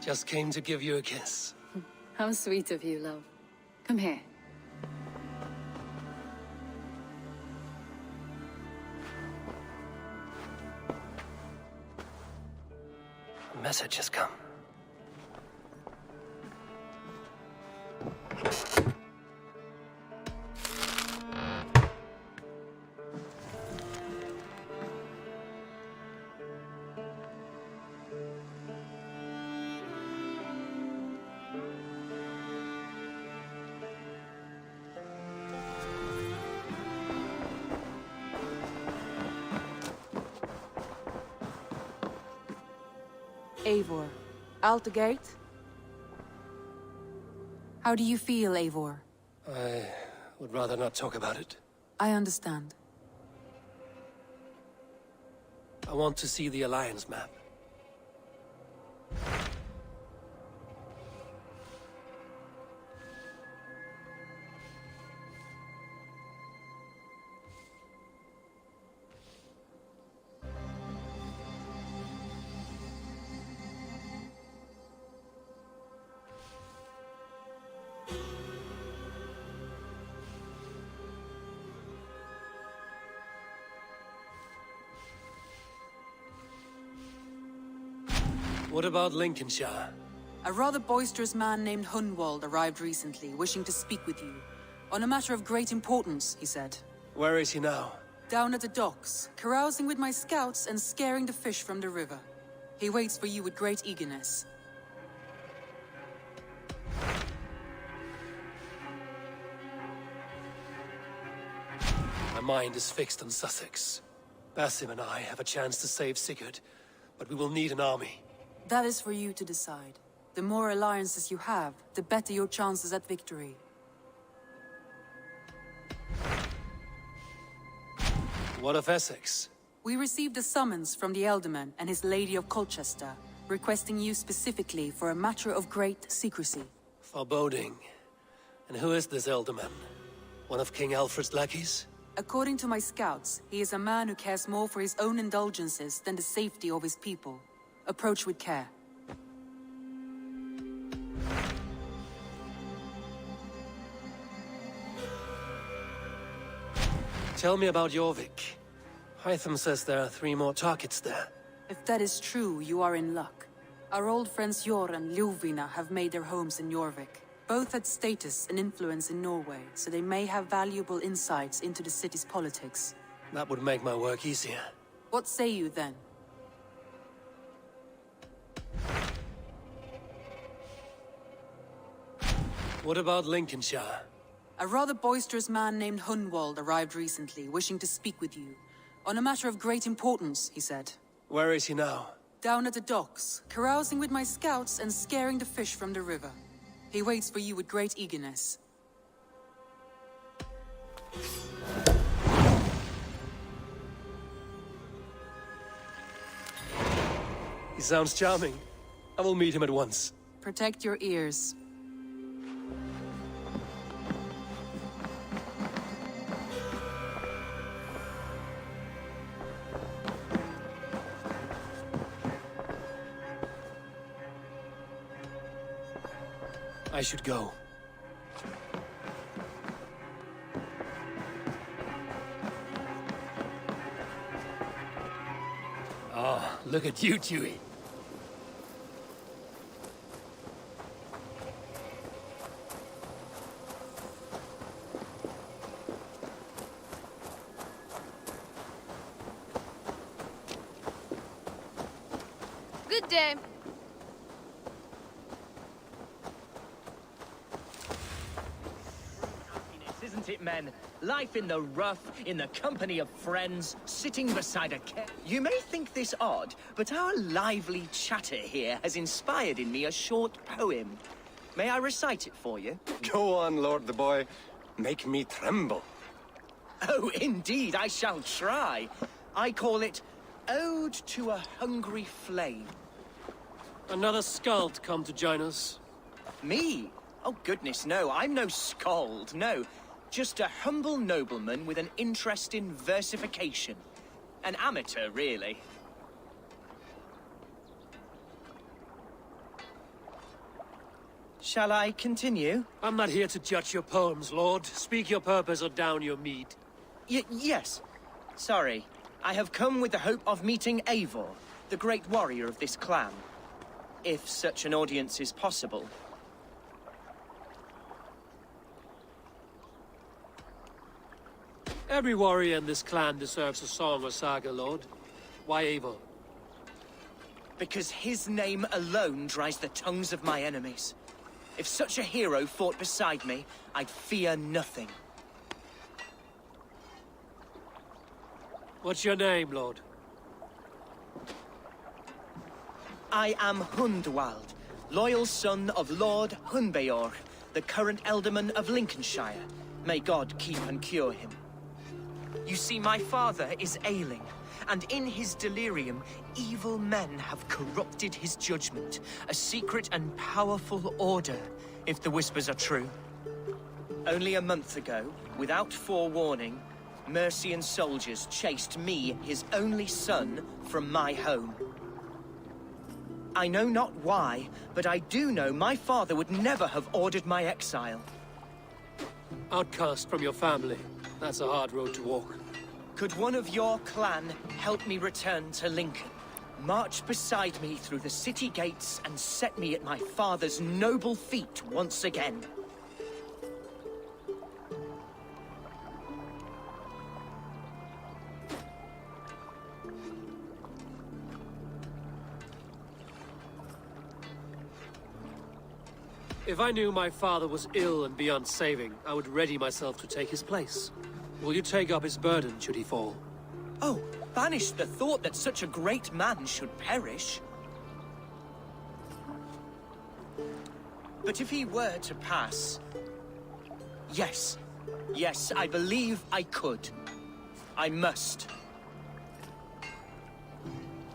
S1: Just came to give you a kiss.
S12: How sweet of you, love. Come here.
S1: A message has come.
S11: Eivor, out the gate? How do you feel, Eivor?
S1: I would rather not talk about it.
S11: I understand.
S1: I want to see the Alliance map. What about Lincolnshire?
S11: A rather boisterous man named Hunwald arrived recently, wishing to speak with you. On a matter of great importance, he said.
S1: Where is he now?
S11: Down at the docks, carousing with my scouts and scaring the fish from the river. He waits for you with great eagerness.
S1: My mind is fixed on Sussex. Basim and I have a chance to save Sigurd, but we will need an army.
S11: That is for you to decide. The more alliances you have, the better your chances at victory.
S1: What of Essex?
S11: We received a summons from the Ealdorman and his Lady of Colchester, requesting you specifically for a matter of great secrecy.
S1: Foreboding. And who is this Ealdorman? One of King Alfred's lackeys?
S11: According to my scouts, he is a man who cares more for his own indulgences than the safety of his people. Approach with care.
S1: Tell me about Jorvik. Hytham says there are 3 more targets there.
S11: If that is true, you are in luck. Our old friends Jor and Ljuvina have made their homes in Jorvik. Both had status and influence in Norway, so they may have valuable insights into the city's politics.
S1: That would make my work easier.
S11: What say you then?
S1: What about Lincolnshire?
S11: A rather boisterous man named Hunwald arrived recently, wishing to speak with you. On a matter of great importance, he said.
S1: Where is he now?
S11: Down at the docks, carousing with my scouts and scaring the fish from the river. He waits for you with great eagerness.
S1: He sounds charming. I will meet him at once.
S11: Protect your ears.
S1: I should go. Oh, look at you, Dewey.
S13: Good day.
S14: Isn't it, men? Life in the rough, in the company of friends, sitting beside a You may think this odd, but our lively chatter here has inspired in me a short poem. May I recite it for you?
S9: Go on, Lord the Boy. Make me tremble.
S14: Oh, indeed, I shall try. I call it Ode to a Hungry Flame.
S1: Another skald come to join us.
S14: Me? Oh, goodness, no. I'm no skald, no. Just a humble nobleman with an interest in versification. An amateur, really. Shall I continue?
S1: I'm not here to judge your poems, Lord. Speak your purpose or down your mead.
S14: Yes. Sorry. I have come with the hope of meeting Eivor, the great warrior of this clan. If such an audience is possible.
S1: Every warrior in this clan deserves a song or saga, Lord. Why Eivor?
S14: Because his name alone dries the tongues of my enemies. If such a hero fought beside me, I'd fear nothing.
S1: What's your name, Lord?
S14: I am Hundwald, loyal son of Lord Hunbeorg, the current Ealdorman of Lincolnshire. May God keep and cure him. You see, my father is ailing, and in his delirium, evil men have corrupted his judgment. A secret and powerful order, if the whispers are true. Only a month ago, without forewarning, Mercian soldiers chased me, his only son, from my home. I know not why, but I do know my father would never have ordered my exile.
S1: Outcast from your family. That's a hard road to walk.
S14: Could one of your clan help me return to Lincoln? March beside me through the city gates and set me at my father's noble feet once again.
S1: If I knew my father was ill and beyond saving, I would ready myself to take his place. Will you take up his burden should he fall?
S14: Oh, banish the thought that such a great man should perish. But if he were to pass... Yes. Yes, I believe I could. I must.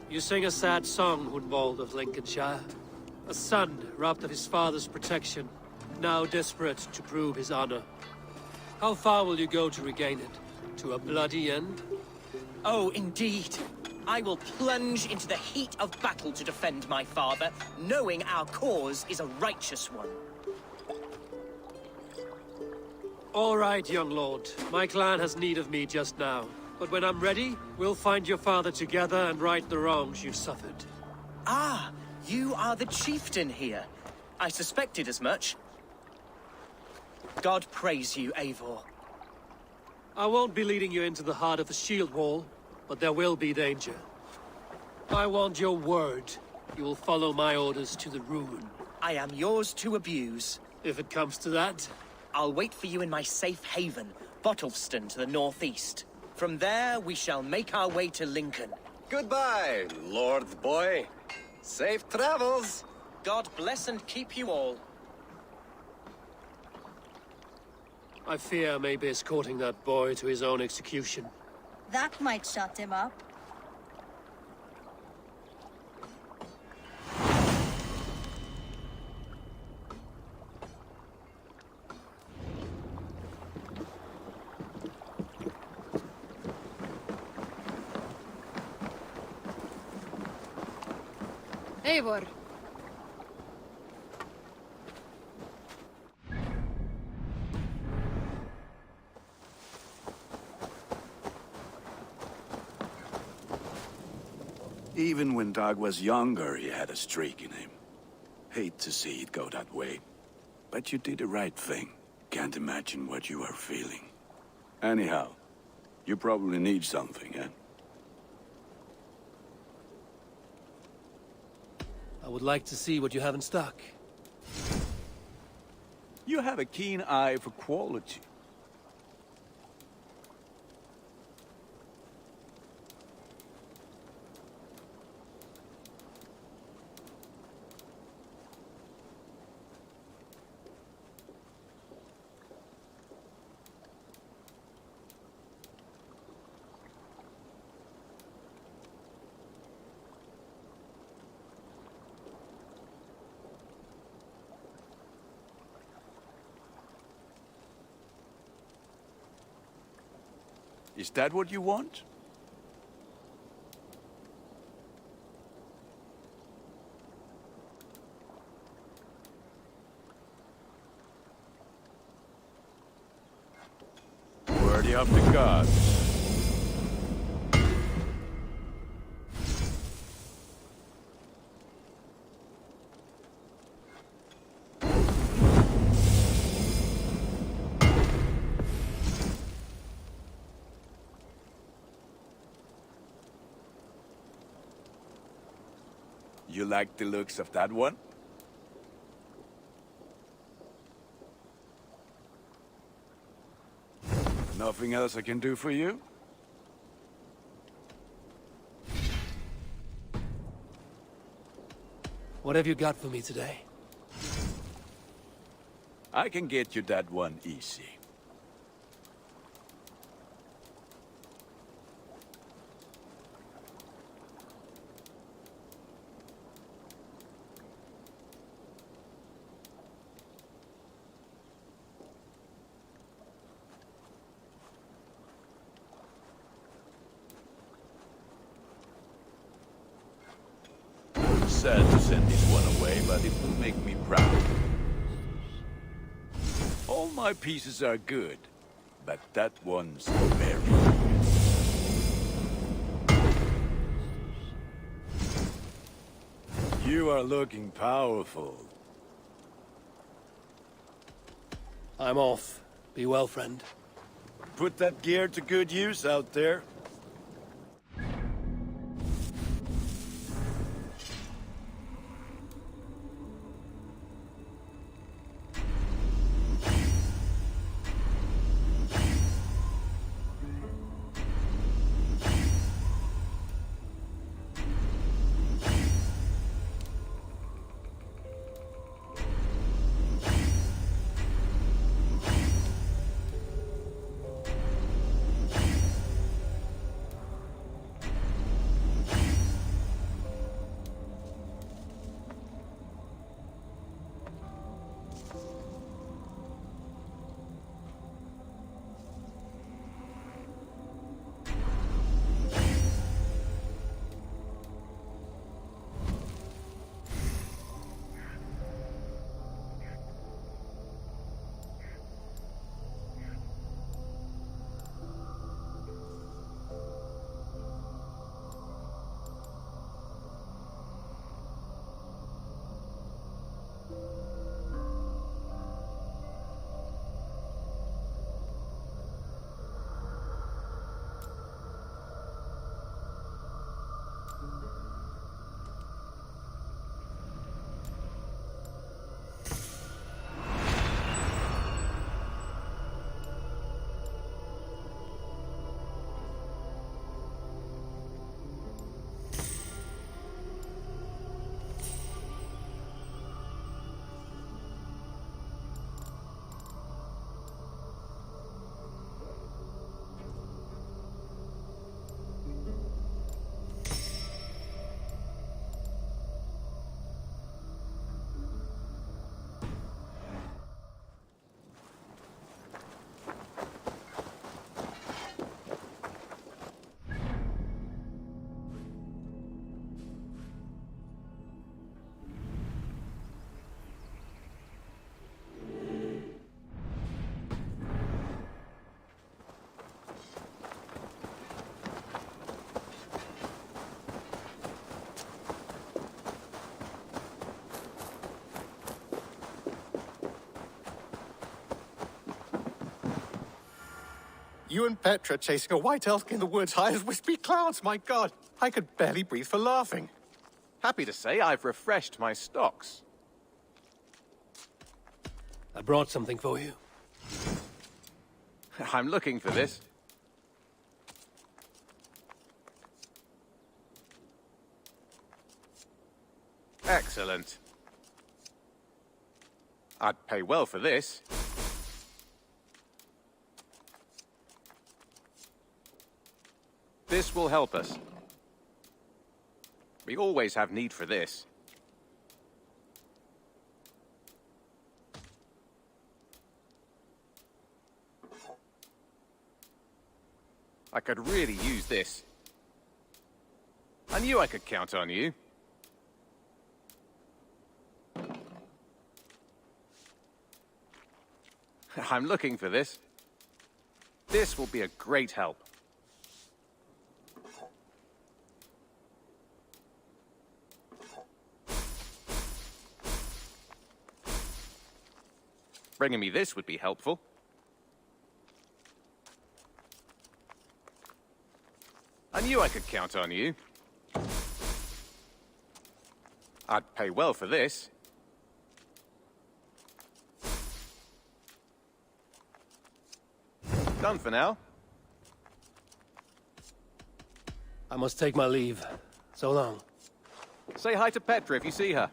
S1: You sing a sad song, Hunwald of Lincolnshire. A son robbed of his father's protection, now desperate to prove his honor. How far will you go to regain it? To a bloody end?
S14: Oh, indeed. I will plunge into the heat of battle to defend my father, knowing our cause is a righteous one.
S1: All right, young lord. My clan has need of me just now. But when I'm ready, we'll find your father together and right the wrongs you've suffered.
S14: Ah, you are the chieftain here. I suspected as much. God praise you, Eivor.
S1: I won't be leading you into the heart of the shield wall, but there will be danger. I want your word. You will follow my orders to the ruin.
S14: I am yours to abuse.
S1: If it comes to that.
S14: I'll wait for you in my safe haven, Bottleston to the northeast. From there, we shall make our way to Lincoln.
S15: Goodbye, Lord Boy. Safe travels.
S14: God bless and keep you all.
S1: I fear I may be escorting that boy to his own execution.
S16: That might shut him up.
S12: Eivor.
S17: Even when Dag was younger, he had a streak in him. Hate to see it go that way. But you did the right thing. Can't imagine what you are feeling. Anyhow, you probably need something, eh?
S1: I would like to see what you have in stock.
S17: You have a keen eye for quality. Is that what you want? Worthy of the gods. You like the looks of that one? Nothing else I can do for you?
S1: What have you got for me today?
S17: I can get you that one easy. Sad to send this one away, but it will make me proud. All my pieces are good, but that one's very good. You are looking powerful.
S1: I'm off. Be well, friend.
S17: Put that gear to good use out there.
S18: You and Petra chasing a white elk in the woods high as wispy clouds, my god! I could barely breathe for laughing.
S19: Happy to say I've refreshed my stocks.
S1: I brought something for you.
S19: I'm looking for this. Excellent. I'd pay well for this. This will help us. We always have need for this. I could really use this. I knew I could count on you. I'm looking for this. This will be a great help. Bringing me this would be helpful. I knew I could count on you. I'd pay well for this. Done for now.
S1: I must take my leave. So long.
S19: Say hi to Petra if you see her.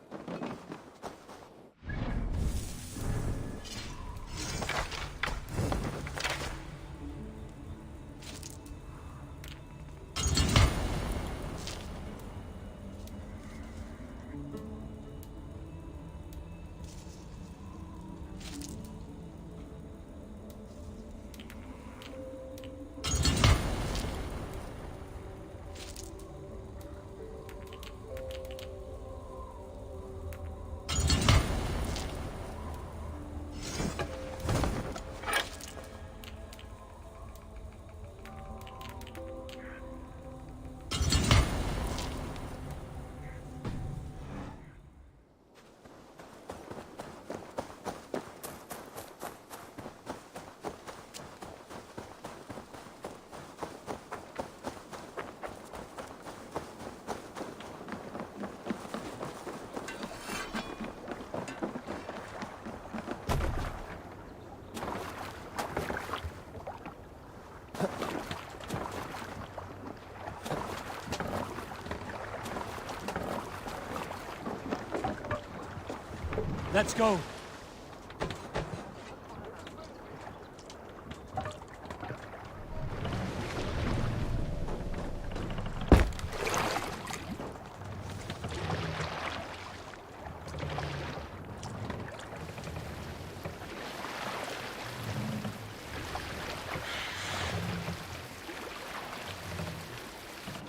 S1: Let's go.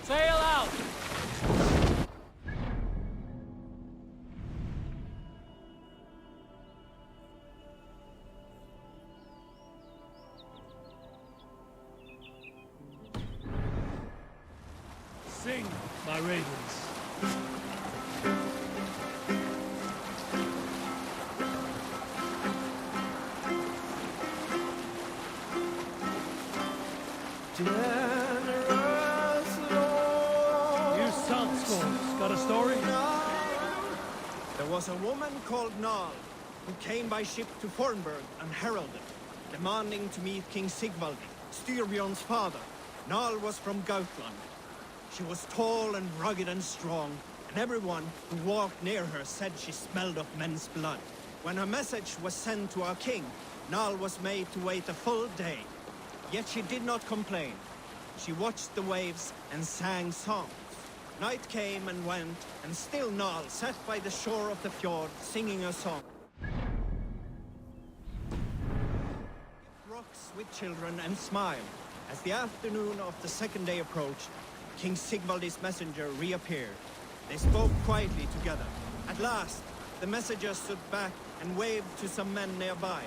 S7: Sail out!
S1: Sing, my ravens. You salt scores. Got a story?
S20: There was a woman called Nal, who came by ship to Fornburg and heralded, demanding to meet King Sigvaldi, Styrbjorn's father. Nal was from Gautland. She was tall and rugged and strong, and everyone who walked near her said she smelled of men's blood. When her message was sent to our king, Nal was made to wait a full day. Yet she did not complain. She watched the waves and sang songs. Night came and went, and still Nal sat by the shore of the fjord singing a song. Rocks with children and smiled. As the afternoon of the second day approached, King Sigvaldi's messenger reappeared. They spoke quietly together. At last, the messenger stood back and waved to some men nearby.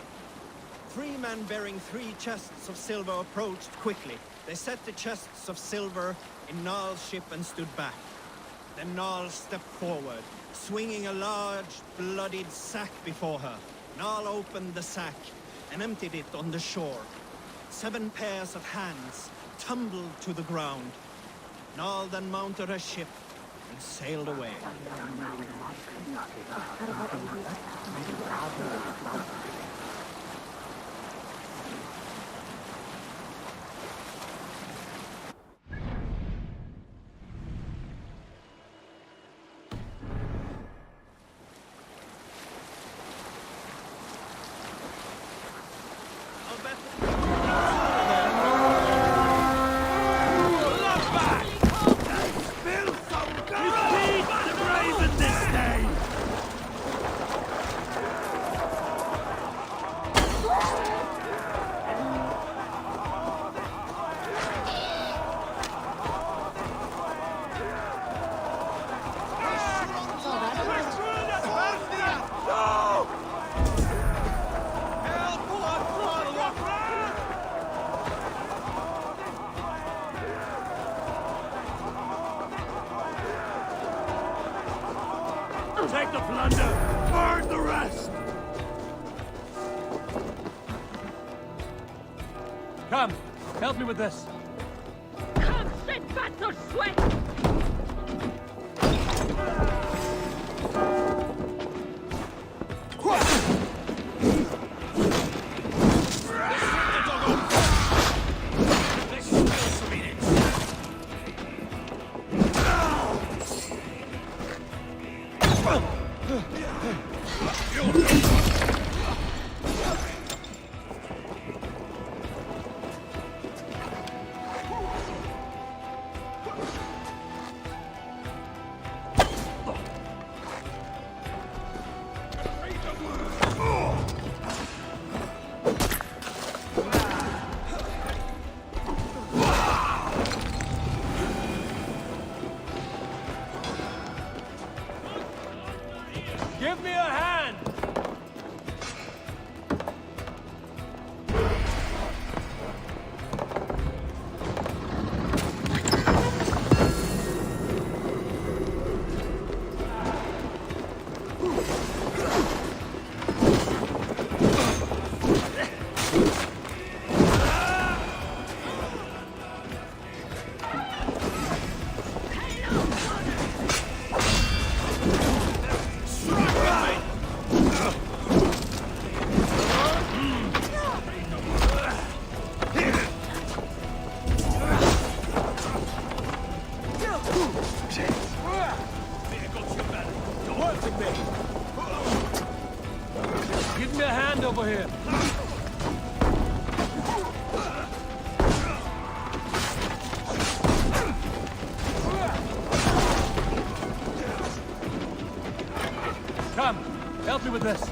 S20: 3 men bearing 3 chests of silver approached quickly. They set the chests of silver in Nal's ship and stood back. Then Nal stepped forward, swinging a large, bloodied sack before her. Nal opened the sack and emptied it on the shore. 7 pairs of hands tumbled to the ground. Nal then mounted a ship and sailed away.
S3: Take the plunder! Burn the rest!
S10: Come, help me with this.
S21: Come, send battle sweat!
S10: Give me a hand! Give me a hand over here. Come, help me with this.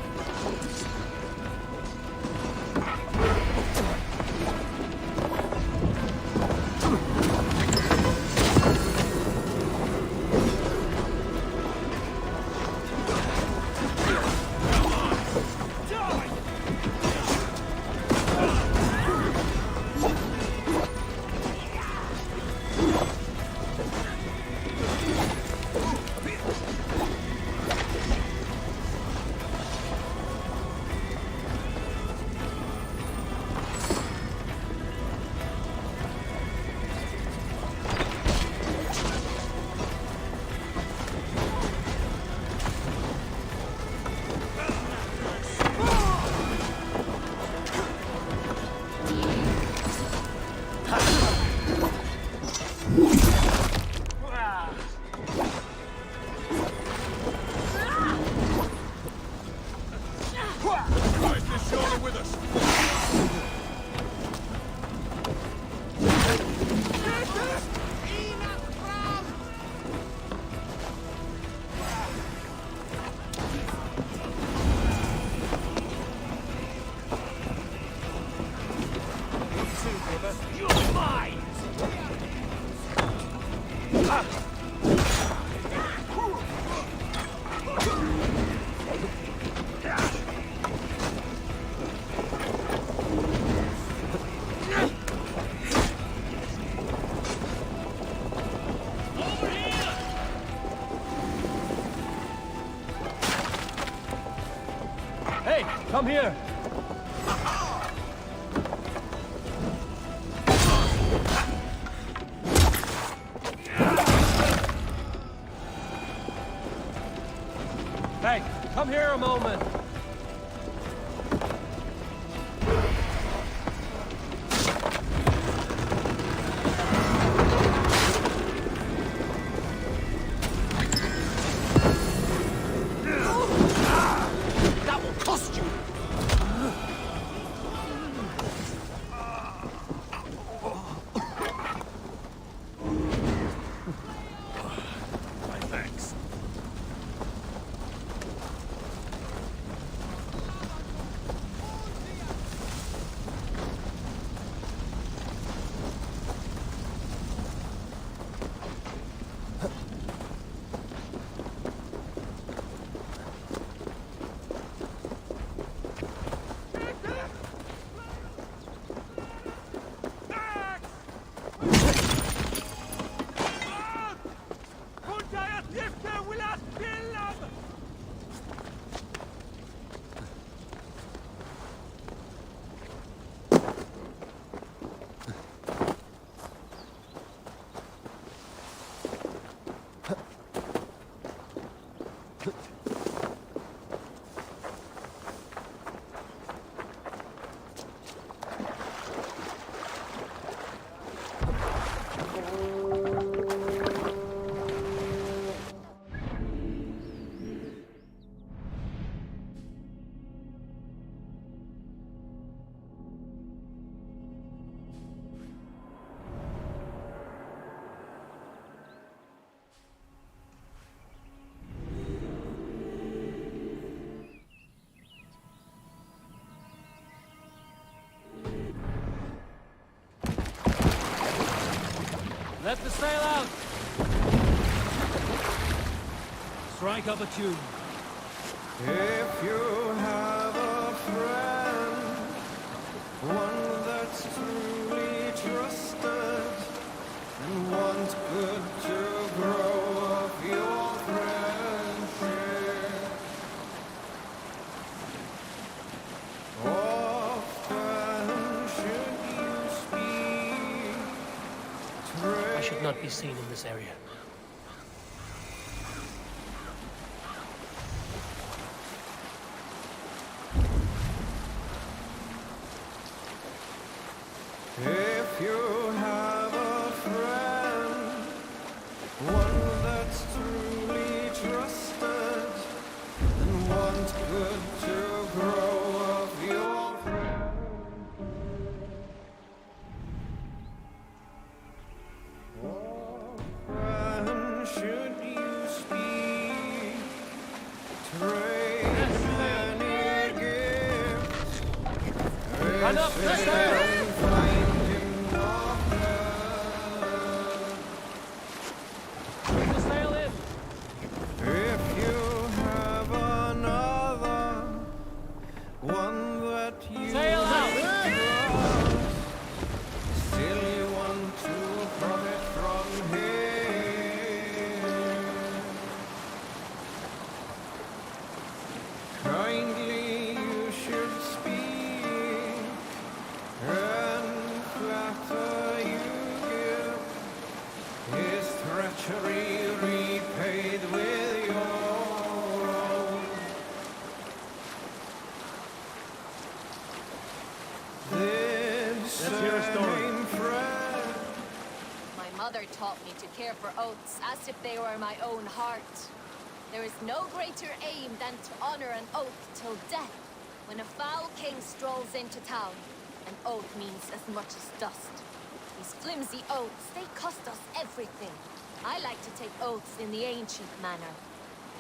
S3: You're mine!
S10: Hey, come here.
S1: a moment.
S3: That will cost you!
S5: My thanks.
S1: Let the sail out! Strike up a tune.
S20: If you have a friend, one that's truly trusted, and wants good to grow of your friendship, often should you speak.
S1: I should not be seen in this area.
S20: If you have a friend, one that's truly trusted, and wants good to grow of your friend. When should you speak? Trade many gifts.
S1: Run up the sail! Bring the sail in!
S20: If you have another, one that you
S1: Sail out!
S20: trust, still you want to profit from him. Kindly you should speak, and flatter you give. His treachery repaid with your own. This
S1: Let's hear a story.
S20: same friend.
S2: My mother taught me to care for oaths as if they were my own heart. There is no greater aim than to honor an oath till death. When a foul king strolls into town, an oath means as much as dust. These flimsy oaths, they cost us everything. I like to take oaths in the ancient manner.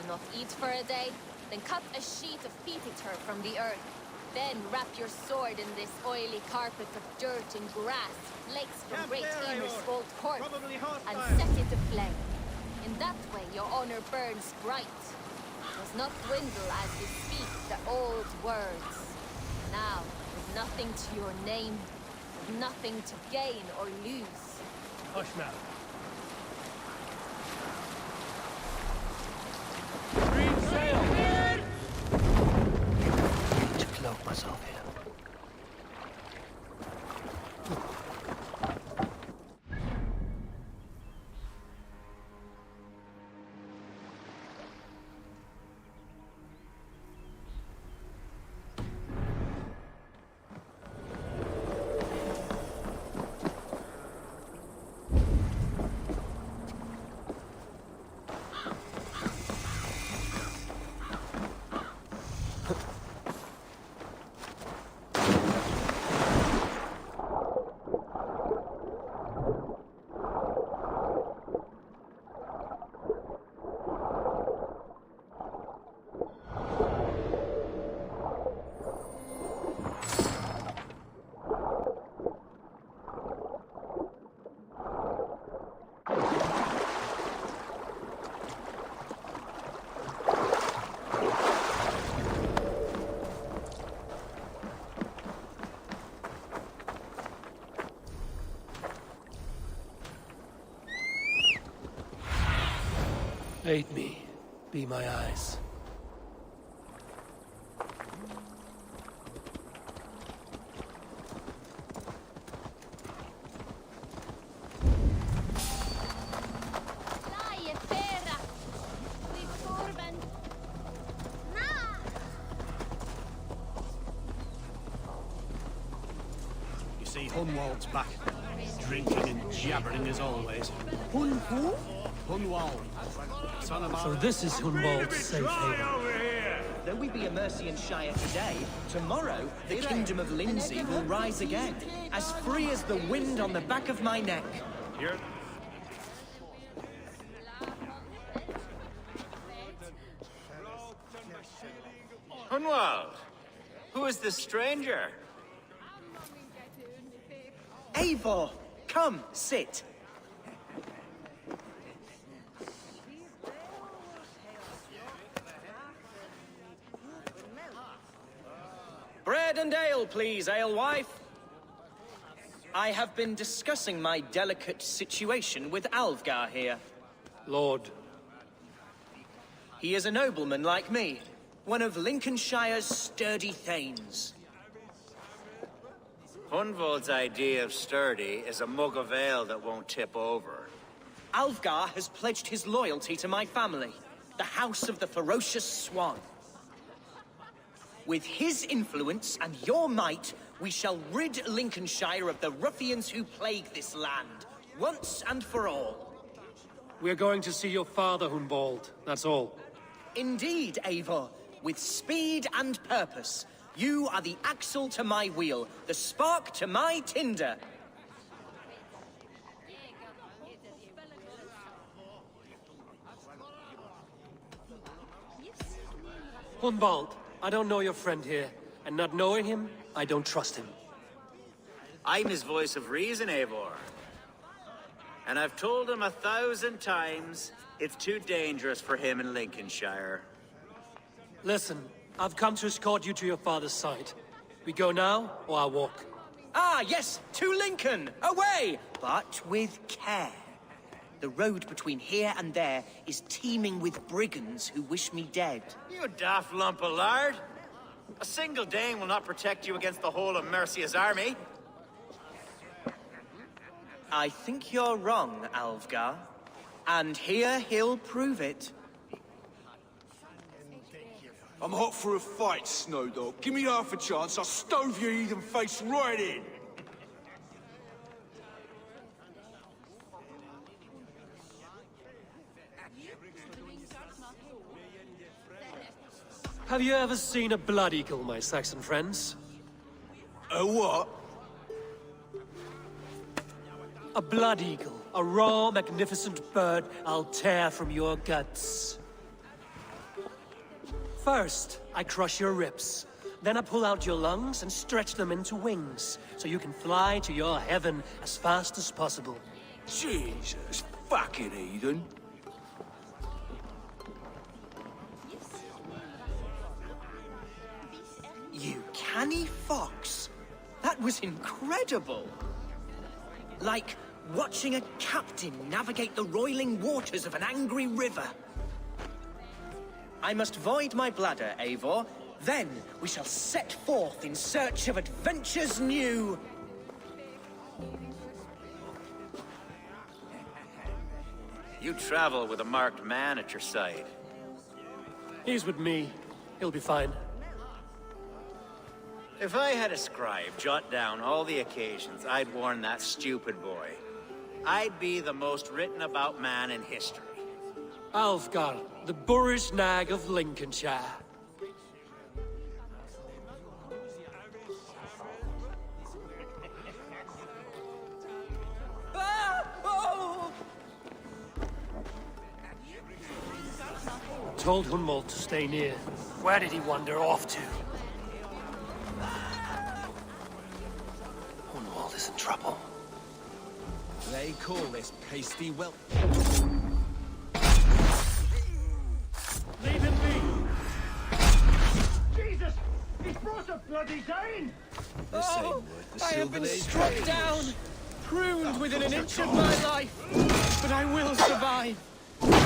S2: Do not eat for a day, then cut a sheet of peaty turf from the earth. Then wrap your sword in this oily carpet of dirt and grass, flakes from great Emir's old corpse, and set it aflame. In that way your honor burns bright. Does not dwindle as you speak the old words. Now, with nothing to your name, with nothing to gain or lose.
S1: Hush now. Green sail! I need to cloak myself here. Aid me. Be my eyes.
S20: You see, Hunwald's back. Drinking and jabbering as always.
S14: Hun who?
S20: Hunwald. Son of
S1: So this is Hunwald's safe haven.
S14: Though we be a Mercian Shire today, tomorrow the Kingdom of Lindsey will rise again, as free as the wind on the back of my neck.
S20: Here.
S6: Hunwald, who is this stranger?
S14: Eivor, come, sit. Bread and ale, please, alewife. I have been discussing my delicate situation with Alvgar here.
S1: Lord.
S14: He is a nobleman like me, one of Lincolnshire's sturdy thanes.
S6: Hunwald's idea of sturdy is a mug of ale that won't tip over.
S14: Alvgar has pledged his loyalty to my family, the House of the Ferocious Swan. With his influence and your might, we shall rid Lincolnshire of the ruffians who plague this land, once and for all.
S1: We're going to see your father, Hunwald. That's all.
S14: Indeed, Eivor. With speed and purpose. You are the axle to my wheel, the spark to my tinder.
S1: Hunwald, I don't know your friend here, and not knowing him, I don't trust him.
S6: I'm his voice of reason, Eivor. And I've told him 1,000 times it's too dangerous for him in Lincolnshire.
S1: Listen, I've come to escort you to your father's side. We go now, or I walk.
S14: Ah, yes, to Lincoln! Away! But with care. The road between here and there is teeming with brigands who wish me dead.
S6: You daft lump of lard! A single Dane will not protect you against the whole of Mercia's army.
S14: I think you're wrong, Alvgar. And here he'll prove it.
S22: I'm hot for a fight, Snowdog. Give me half a chance, I'll stove your heathen face right in.
S1: Have you ever seen a blood eagle, my Saxon friends?
S22: A what?
S1: A blood eagle. A raw, magnificent bird I'll tear from your guts. First, I crush your ribs. Then I pull out your lungs and stretch them into wings, so you can fly to your heaven as fast as possible.
S22: Jesus, fucking heathen.
S14: You canny fox. That was incredible. Like watching a captain navigate the roiling waters of an angry river. I must void my bladder, Eivor. Then we shall set forth in search of adventures new.
S6: You travel with a marked man at your side.
S1: He's with me. He'll be fine.
S6: If I had a scribe jot down all the occasions I'd warn that stupid boy, I'd be the most written about man in history.
S1: Alvgar, the boorish nag of Lincolnshire. Told Hunwald to stay near. Where did he wander off to? Hunwald is in trouble.
S3: They call this pasty well.
S21: Leave him be! Jesus! He's brought a bloody Dane!
S14: Oh, I have been struck down, pruned within an inch of my life, but I will survive.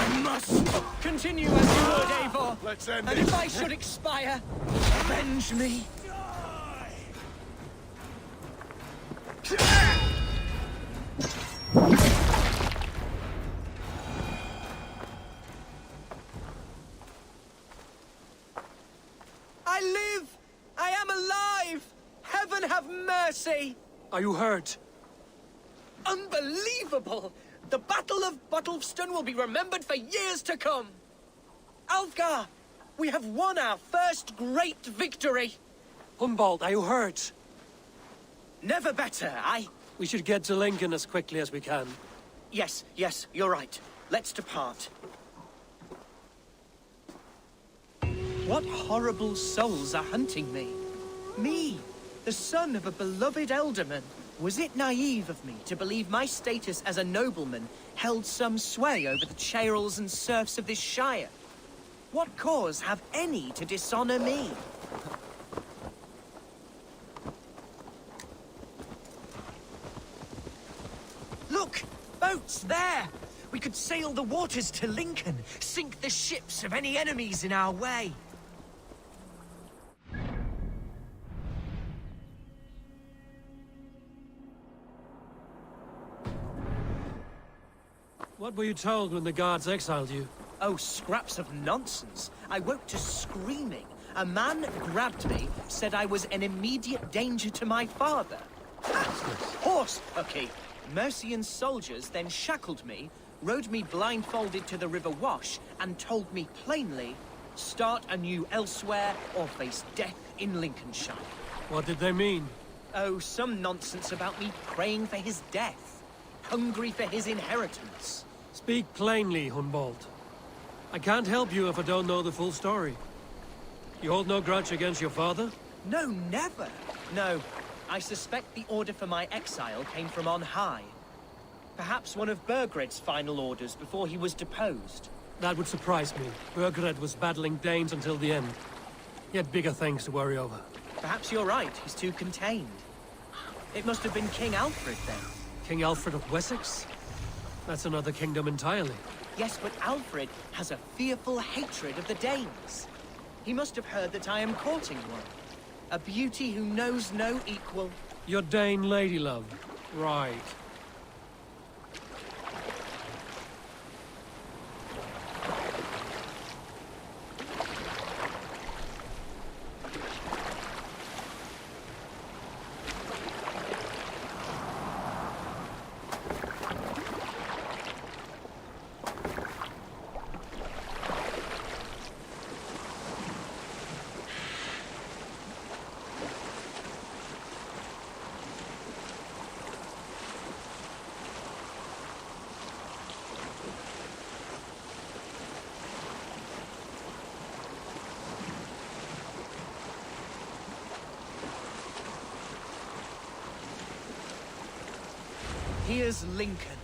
S14: I must continue as you would, Eivor.
S22: Let's end
S14: And
S22: it.
S14: if I should expire, avenge me. I live! I am alive! Heaven have mercy!
S1: Are you hurt?
S14: Unbelievable! The Battle of Bottlefston will be remembered for years to come! Alfgar! We have won our first great victory!
S1: Humbald, are you hurt?
S14: Never better,
S1: We should get to Lincoln as quickly as we can.
S14: Yes, you're right. Let's depart. What horrible souls are hunting me? Me, the son of a beloved elderman. Was it naive of me to believe my status as a nobleman held some sway over the churls and serfs of this shire? What cause have any to dishonor me? Look! Boats there! We could sail the waters to Lincoln, sink the ships of any enemies in our way.
S1: What were you told when the guards exiled you?
S14: Oh, scraps of nonsense. I woke to screaming. A man grabbed me, said I was an immediate danger to my father. Horse hooky. Mercian soldiers then shackled me, rode me blindfolded to the River Wash, and told me plainly, start anew elsewhere or face death in Lincolnshire.
S1: What did they mean?
S14: Oh, some nonsense about me praying for his death, hungry for his inheritance.
S1: Speak plainly, Humbald. I can't help you if I don't know the full story. You hold no grudge against your father?
S14: No, never. No, I suspect the order for my exile came from on high. Perhaps one of Burgred's final orders before he was deposed.
S1: That would surprise me. Burgred was battling Danes until the end. He had bigger things to worry over.
S14: Perhaps you're right, he's too contained. It must have been King Alfred then.
S1: King Alfred of Wessex? That's another kingdom entirely.
S14: Yes, but Alfred has a fearful hatred of the Danes. He must have heard that I am courting one. A beauty who knows no equal.
S1: Your Dane lady love. Right.
S14: Here's Lincoln,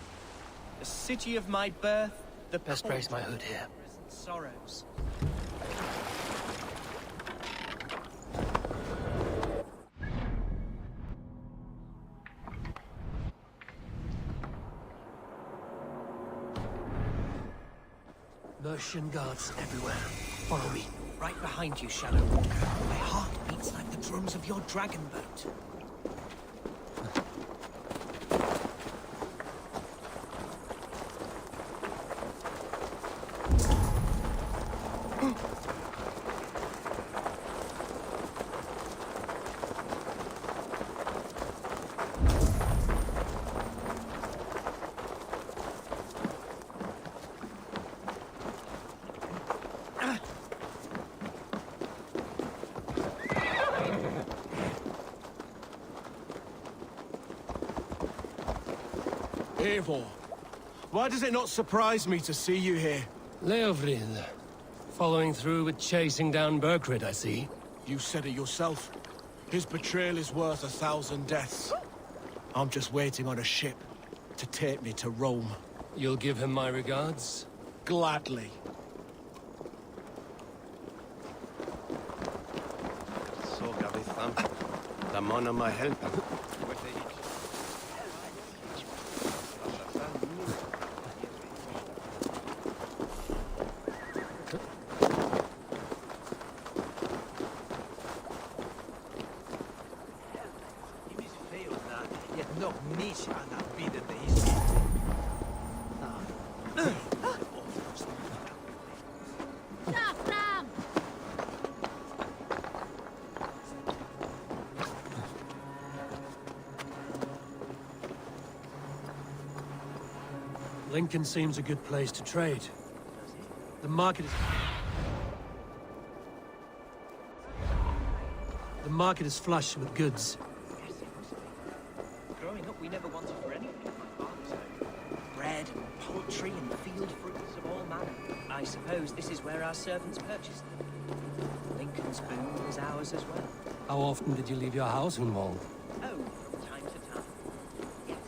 S14: the city of my birth, the
S1: Best brace my hood here.
S14: sorrows.
S1: Mercian guards everywhere. Follow me.
S14: Right behind you, Shadow Walker. My heart beats like the drums of your dragon boat.
S22: Eivor, why does it not surprise me to see you here?
S1: Leofrid. Following through with chasing down Burgred, I see.
S22: You said it yourself. His betrayal is worth 1,000 deaths. I'm just waiting on a ship to take me to Rome.
S1: You'll give him my regards?
S22: Gladly.
S15: So, Gavithan. The man of my helper.
S22: Nog niet aan het bieden deze.
S1: Lincoln seems a good place to trade. The market is flush with goods.
S14: Growing up, we never wanted for anything from my father's home. Bread, and poultry, and field fruits of all manner. I suppose this is where our servants purchased them. Lincoln's boom is ours as well.
S1: How often did you leave your house, Hunwald?
S14: Oh, from time to time. Yes.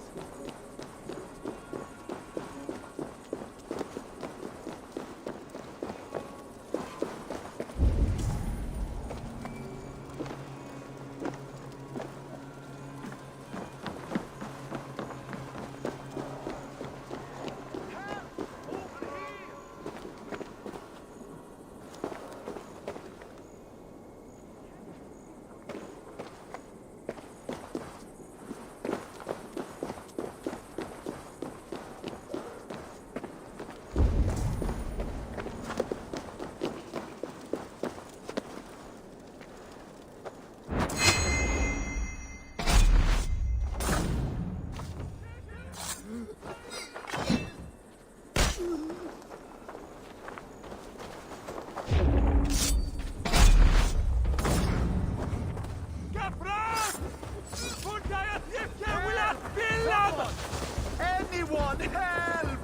S22: Anyone help!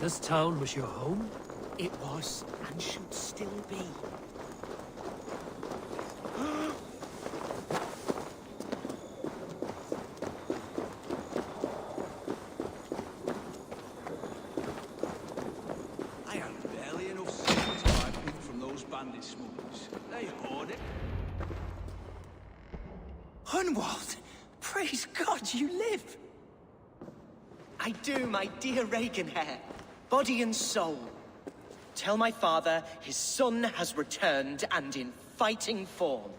S1: This town was your home?
S14: It was, and should still be.
S22: I have barely enough silver to buy food from those bandit smugglers. They hoard it.
S14: Hunwald! Praise God you live! I do, my dear Reaganhair. Body and soul. Tell my father his son has returned and in fighting form.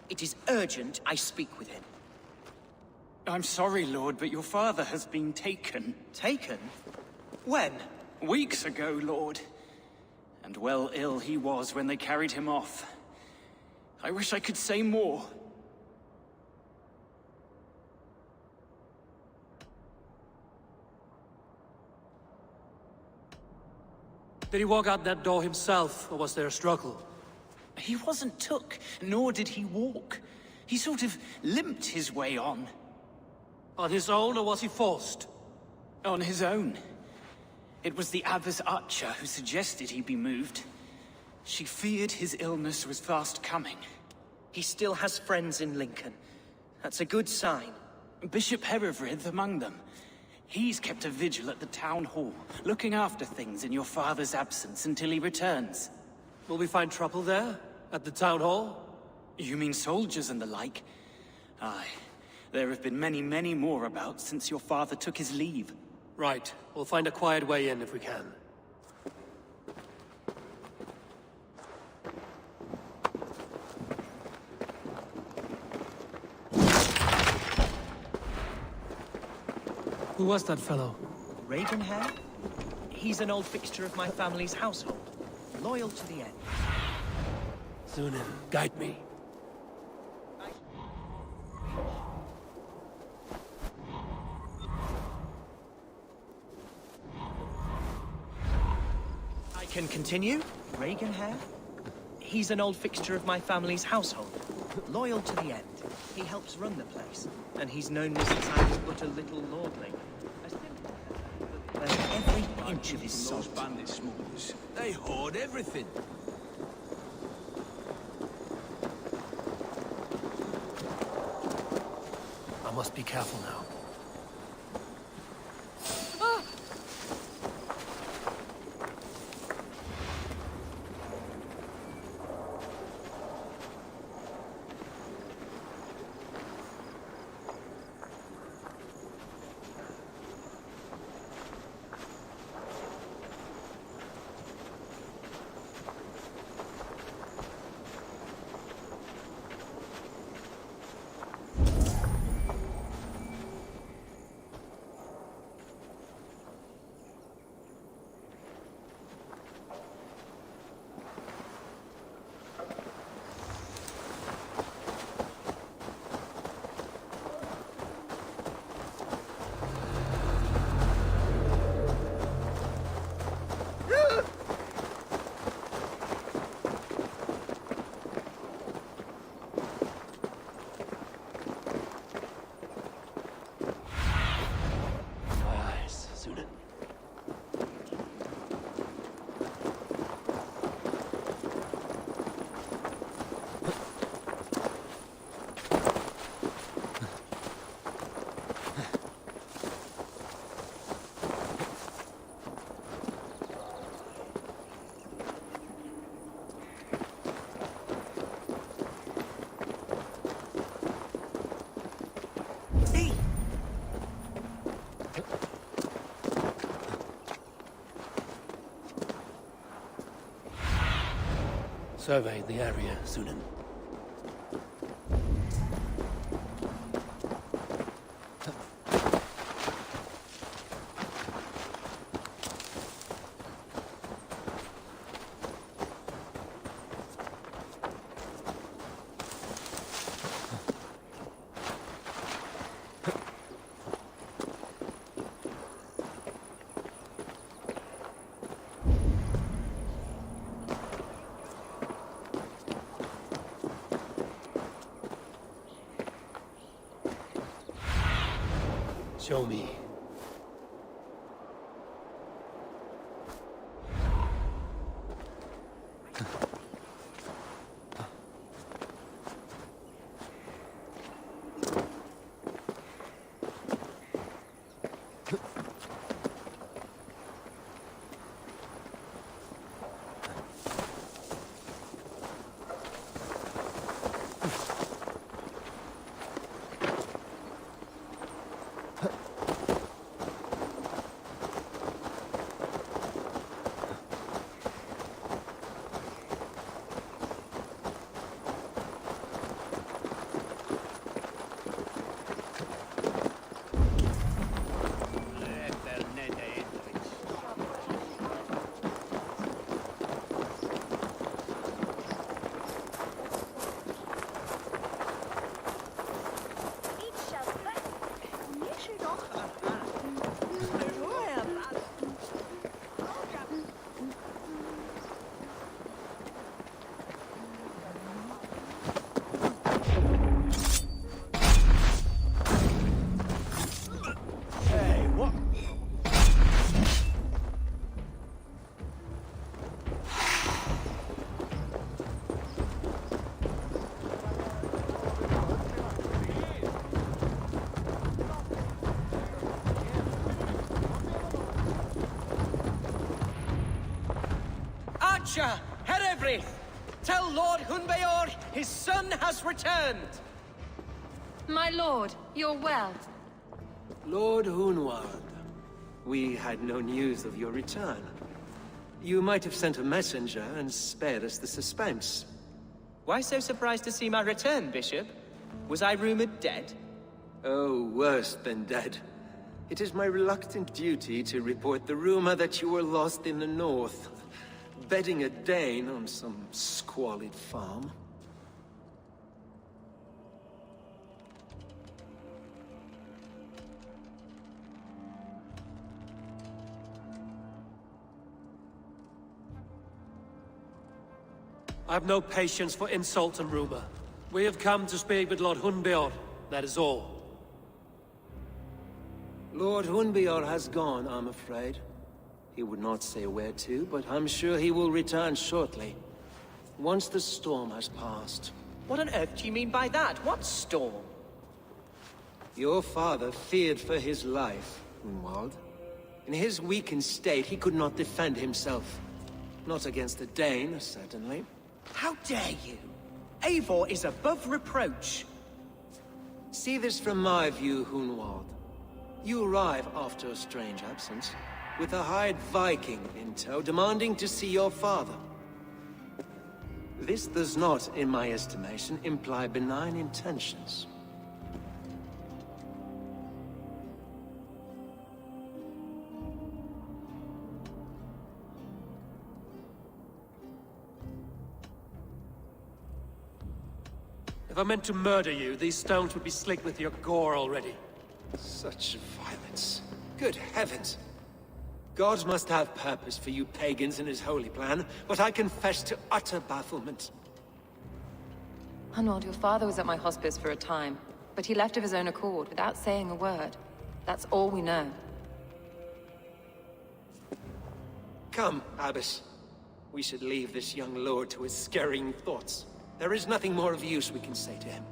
S14: It is urgent I speak with him.
S7: I'm sorry, Lord, but your father has been taken.
S14: Taken? When?
S7: Weeks ago, Lord. And well ill he was when they carried him off. I wish I could say more.
S1: Did he walk out that door himself, or was there a struggle?
S7: He wasn't took, nor did he walk. He sort of limped his way on.
S1: On his own, or was he forced?
S7: On his own. It was the Abbess Archer who suggested he be moved. She feared his illness was fast coming.
S14: He still has friends in Lincoln. That's a good sign.
S7: Bishop Herefrith among them. He's kept a vigil at the town hall, looking after things in your father's absence until he returns.
S1: Will we find trouble there? At the town hall?
S7: You mean soldiers and the like? Aye. There have been many, many more about since your father took his leave.
S1: Right. We'll find a quiet way in if we can. Who was that fellow?
S14: Reaganhair? He's an old fixture of my family's household. Loyal to the end.
S1: Sunan, guide me.
S14: can continue. Reagan Hare? He's an old fixture of my family's household. Loyal to the end. He helps run the place. And he's known me since I was but a little lordling. Every inch of his soul.
S3: Those bandit smugglers. They hoard everything.
S1: I must be careful now. Survey the area, Sunan. Show me.
S14: Herevri! Tell Lord Hunbeor his son has returned!
S4: My lord, you're well.
S8: Lord Hunwald, we had no news of your return. You might have sent a messenger and spared us the suspense.
S14: Why so surprised to see my return, Bishop? Was I rumored dead?
S8: Oh, worse than dead. It is my reluctant duty to report the rumor that you were lost in the north, bedding a Dane on some squalid farm.
S1: I've no patience for insult and rumor. We have come to speak with Lord Hunbeor, that is all.
S8: Lord Hunbeor has gone, I'm afraid. He would not say where to, but I'm sure he will return shortly. Once the storm has passed.
S14: What on earth do you mean by that? What storm?
S8: Your father feared for his life, Hunwald. In his weakened state, he could not defend himself. Not against a Dane, certainly.
S14: How dare you? Eivor is above reproach.
S8: See this from my view, Hunwald. You arrive after a strange absence, with a hired Viking in tow, demanding to see your father. This does not, in my estimation, imply benign intentions.
S1: If I meant to murder you, these stones would be slick with your gore already.
S8: Such violence. Good heavens! God must have purpose for you pagans in his holy plan, but I confess to utter bafflement.
S11: Hunwald, your father was at my hospice for a time, but he left of his own accord without saying a word. That's all we know.
S8: Come, Abbess. We should leave this young lord to his scurrying thoughts. There is nothing more of use we can say to him.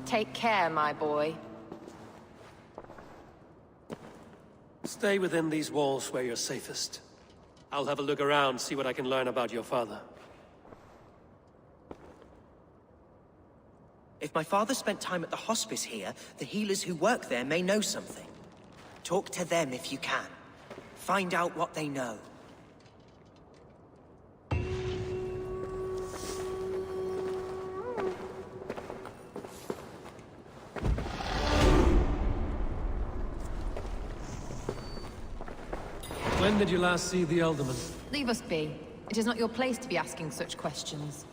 S11: Take care, my boy.
S1: Stay within these walls where you're safest. I'll have a look around, see what I can learn about your father.
S14: If my father spent time at the hospice here, the healers who work there may know something. Talk to them if you can. Find out what they know.
S1: When did you last see the Alderman?
S11: Leave us be. It is not your place to be asking such questions.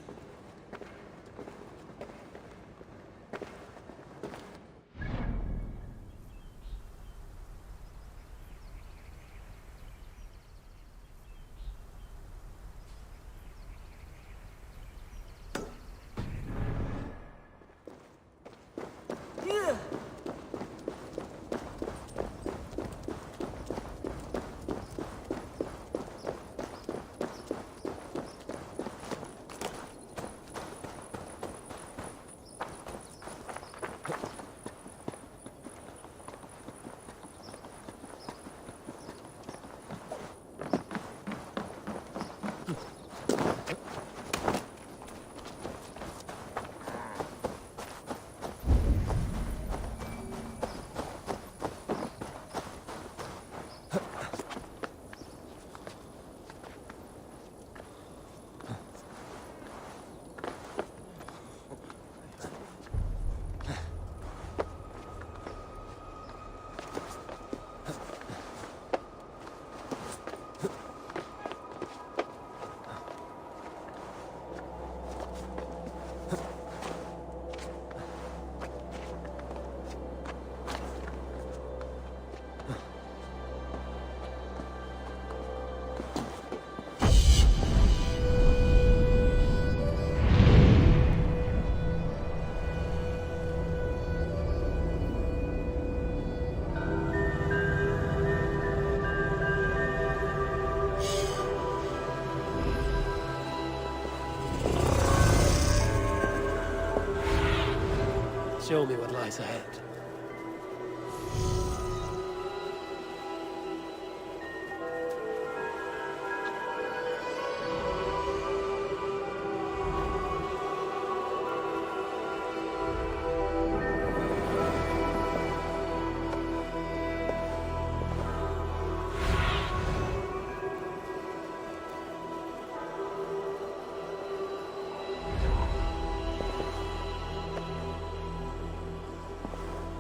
S1: Show me what lies ahead.